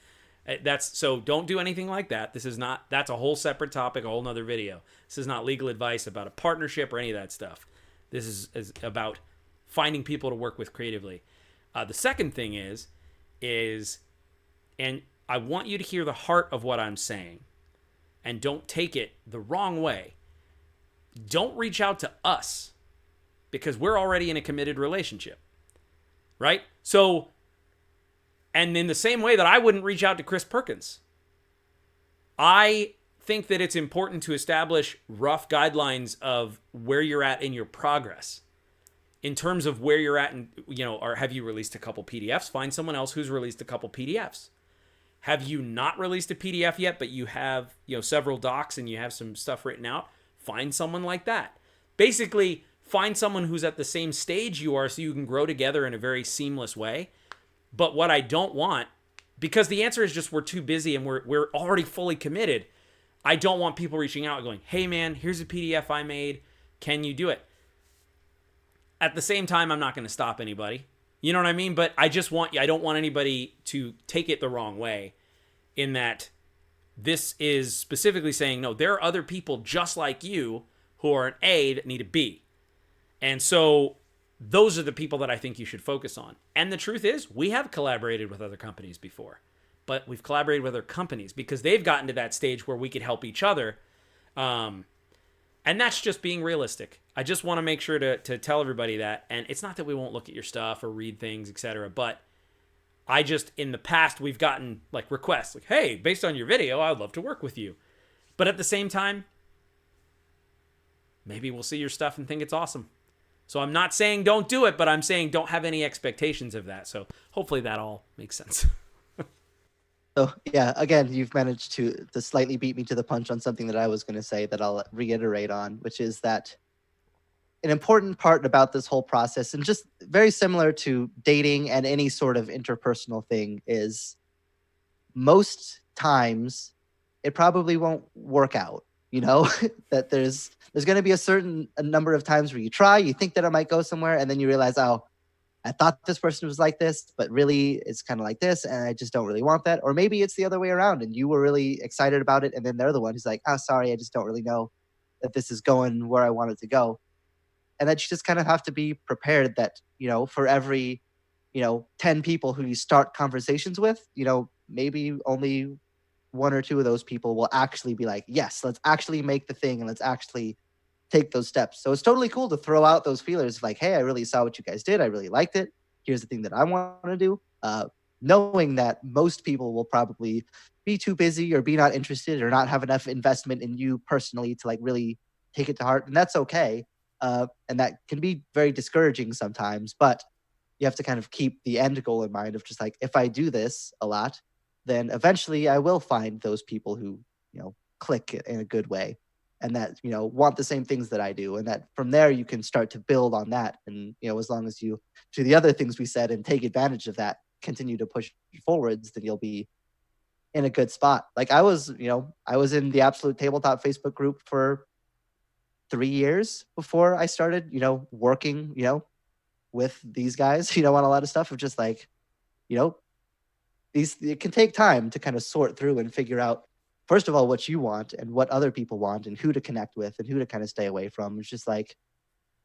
so don't do anything like that. That's a whole separate topic, a whole nother video. This is not legal advice about a partnership or any of that stuff. This is about finding people to work with creatively. The second thing is, and I want you to hear the heart of what I'm saying, and don't take it the wrong way. Don't reach out to us because we're already in a committed relationship, right? So, and in the same way that I wouldn't reach out to Chris Perkins, I think that it's important to establish rough guidelines of where you're at in your progress. In terms of where you're at, and or have you released a couple PDFs? Find someone else who's released a couple PDFs. Have you not released a PDF yet, but you have several docs and you have some stuff written out? Find someone like that. Basically, find someone who's at the same stage you are so you can grow together in a very seamless way. But what I don't want, because the answer is just we're too busy and we're already fully committed, I don't want people reaching out and going, hey man, here's a PDF I made. Can you do it? At the same time, I'm not going to stop anybody. You know what I mean? But I don't want anybody to take it the wrong way, in that this is specifically saying, no, there are other people just like you who are an A that need a B. And so those are the people that I think you should focus on. And the truth is, we have collaborated with other companies before, but we've collaborated with other companies because they've gotten to that stage where we could help each other. And that's just being realistic. I just want to make sure to tell everybody that. And it's not that we won't look at your stuff or read things, etc. But in the past, we've gotten like requests like, hey, based on your video, I'd love to work with you. But at the same time, maybe we'll see your stuff and think it's awesome. So I'm not saying don't do it, but I'm saying don't have any expectations of that. So hopefully that all makes sense. So yeah, again, you've managed to slightly beat me to the punch on something that I was going to say that I'll reiterate on, which is that an important part about this whole process, and just very similar to dating and any sort of interpersonal thing, is most times it probably won't work out. You know, that there's going to be a number of times where you try, you think that it might go somewhere, and then you realize, oh, I thought this person was like this, but really it's kind of like this, and I just don't really want that. Or maybe it's the other way around, and you were really excited about it, and then they're the one who's like, oh, sorry, I just don't really know that this is going where I want it to go. And that you just kind of have to be prepared that, you know, for every, 10 people who you start conversations with, maybe only one or two of those people will actually be like, yes, let's actually make the thing and let's actually take those steps. So it's totally cool to throw out those feelers like, hey, I really saw what you guys did. I really liked it. Here's the thing that I want to do. Knowing that most people will probably be too busy or be not interested or not have enough investment in you personally to like really take it to heart. And that's okay. And that can be very discouraging sometimes, but you have to kind of keep the end goal in mind of just like, if I do this a lot, then eventually I will find those people who, click in a good way and that, want the same things that I do. And that from there, you can start to build on that. And, as long as you do the other things we said and take advantage of that, continue to push forwards, then you'll be in a good spot. Like I was in the Absolute Tabletop Facebook group for 3 years before I started, working, with these guys, on a lot of stuff of just like, it can take time to kind of sort through and figure out, first of all, what you want and what other people want and who to connect with and who to kind of stay away from. It's just like,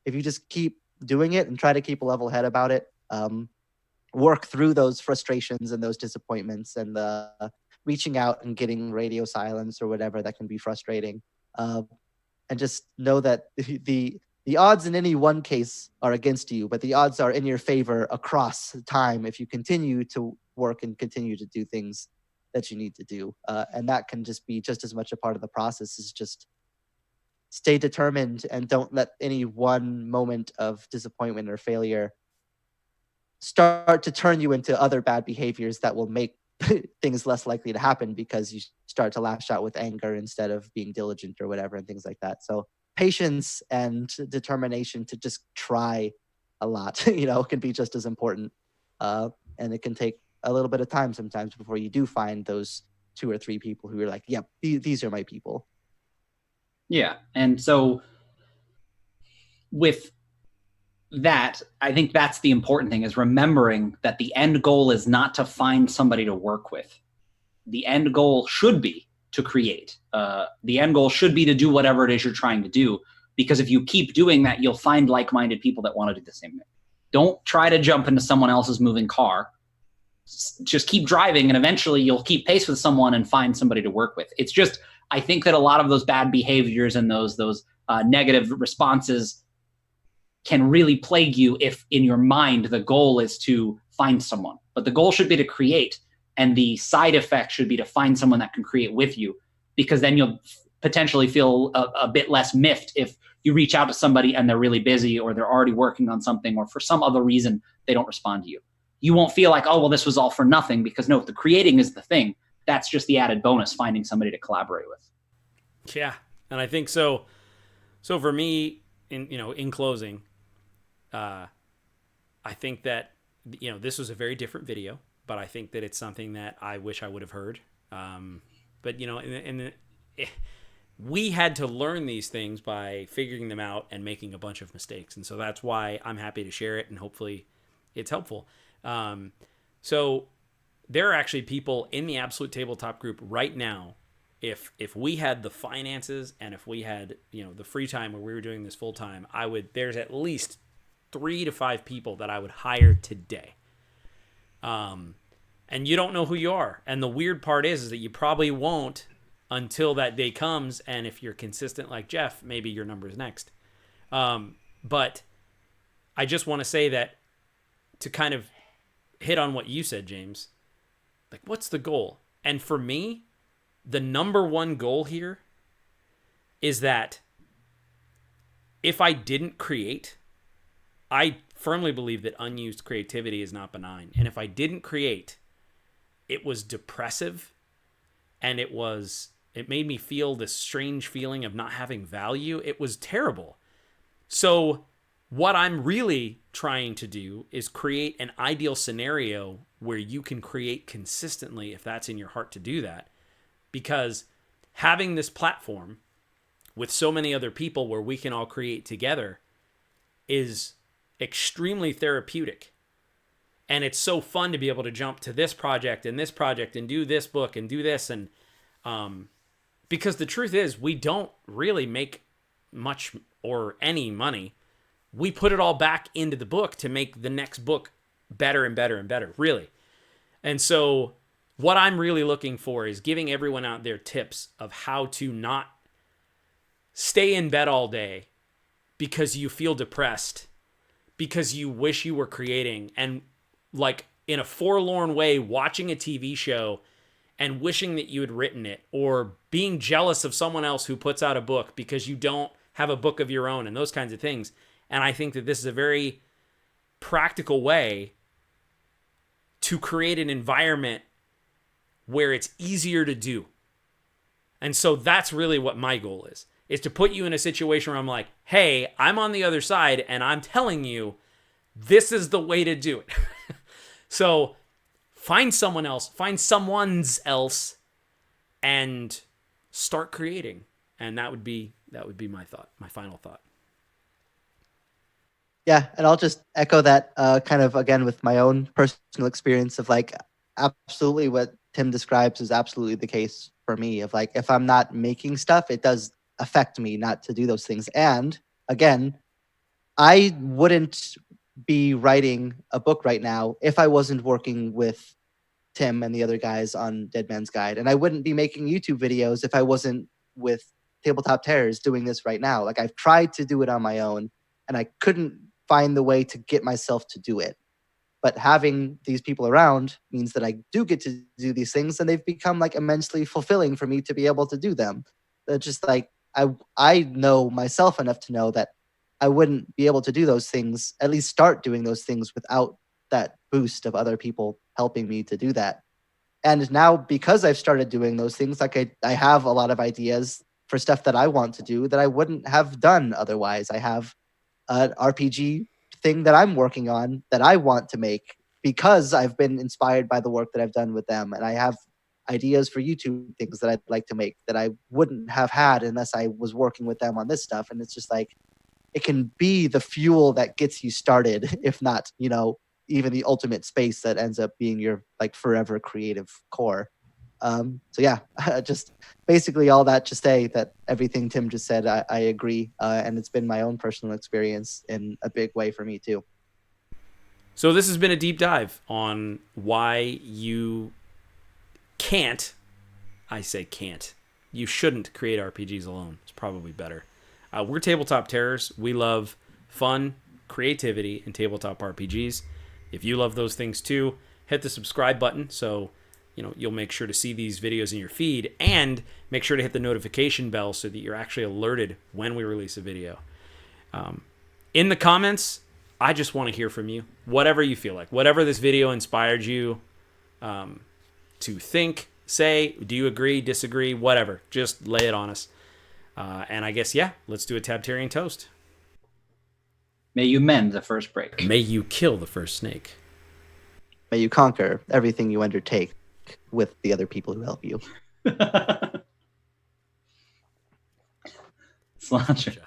if you just keep doing it and try to keep a level head about it, work through those frustrations and those disappointments and the reaching out and getting radio silence or whatever that can be frustrating. And just know that the odds in any one case are against you, but the odds are in your favor across time if you continue to work and continue to do things that you need to do. And that can just be just as much a part of the process as just stay determined and don't let any one moment of disappointment or failure start to turn you into other bad behaviors that will make things less likely to happen because you start to lash out with anger instead of being diligent or whatever and things like that. So patience and determination to just try a lot, can be just as important. And it can take a little bit of time sometimes before you do find those 2 or 3 people who are like, yep, these are my people. Yeah. And so with that, I think that's the important thing, is remembering that the end goal is not to find somebody to work with. The end goal should be to create. The end goal should be to do whatever it is you're trying to do, because if you keep doing that, you'll find like-minded people that want to do the same thing. Don't try to jump into someone else's moving car. Just keep driving, and eventually you'll keep pace with someone and find somebody to work with. It's just, I think that a lot of those bad behaviors and those negative responses can really plague you if in your mind the goal is to find someone. But the goal should be to create, and the side effect should be to find someone that can create with you, because then you'll potentially feel a bit less miffed if you reach out to somebody and they're really busy or they're already working on something or for some other reason they don't respond to you. You won't feel like, oh, well, this was all for nothing, because no, the creating is the thing. That's just the added bonus, finding somebody to collaborate with. Yeah. And I think so for me, in closing, I think that, this was a very different video, but I think that it's something that I wish I would have heard. But, we had to learn these things by figuring them out and making a bunch of mistakes. And so that's why I'm happy to share it, and hopefully it's helpful. So there are actually people in the Absolute Tabletop group right now. If we had the finances and if we had, the free time where we were doing this full time, there's at least 3 to 5 people that I would hire today. And you don't know who you are. And the weird part is that you probably won't until that day comes. And if you're consistent like Jeff, maybe your number is next. But I just want to say that, to kind of hit on what you said, James, like, what's the goal? And for me, the number one goal here is that if I didn't create, I firmly believe that unused creativity is not benign. And if I didn't create, it was depressive, and it made me feel this strange feeling of not having value. It was terrible. So what I'm really trying to do is create an ideal scenario where you can create consistently if that's in your heart to do that. Because having this platform with so many other people where we can all create together is extremely therapeutic. And it's so fun to be able to jump to this project and do this book and do this. And because the truth is, we don't really make much or any money. We put it all back into the book to make the next book better and better and better, really. And so what I'm really looking for is giving everyone out there tips of how to not stay in bed all day because you feel depressed, because you wish you were creating, and like in a forlorn way watching a TV show and wishing that you had written it, or being jealous of someone else who puts out a book because you don't have a book of your own, and those kinds of things. And I think that this is a very practical way to create an environment where it's easier to do. And so that's really what my goal is to put you in a situation where I'm like, hey, I'm on the other side and I'm telling you, this is the way to do it. So find someone else, find someone's else, and start creating. And that would be my thought, my final thought. Yeah, and I'll just echo that kind of again with my own personal experience of like absolutely what Tim describes is absolutely the case for me. Of like, if I'm not making stuff, it does affect me not to do those things. And again, I wouldn't be writing a book right now if I wasn't working with Tim and the other guys on Dead Man's Guide. And I wouldn't be making YouTube videos if I wasn't with Tabletop Terrors doing this right now. Like, I've tried to do it on my own and I couldn't find the way to get myself to do it. But having these people around means that I do get to do these things, and they've become like immensely fulfilling for me to be able to do them. They're just like, I know myself enough to know that I wouldn't be able to do those things, at least start doing those things, without that boost of other people helping me to do that. And now, because I've started doing those things, like I have a lot of ideas for stuff that I want to do that I wouldn't have done otherwise. I have an RPG thing that I'm working on that I want to make because I've been inspired by the work that I've done with them. And I have ideas for YouTube things that I'd like to make that I wouldn't have had unless I was working with them on this stuff. And it's just like, it can be the fuel that gets you started, if not, even the ultimate space that ends up being your like forever creative core. So yeah, just basically all that to say that everything Tim just said, I agree. And it's been my own personal experience in a big way for me too. So this has been a deep dive on why you can't, I say can't, you shouldn't create RPGs alone. It's probably better. We're Tabletop Terrors. We love fun, creativity, and tabletop RPGs. If you love those things too, hit the subscribe button so you'll make sure to see these videos in your feed, and make sure to hit the notification bell so that you're actually alerted when we release a video. In the comments, I just want to hear from you. Whatever you feel like, whatever this video inspired you to think, say, do you agree, disagree, whatever. Just lay it on us. And I guess, yeah, let's do a Tabtarian toast. May you mend the first break. May you kill the first snake. May you conquer everything you undertake with the other people who help you. Sláinte.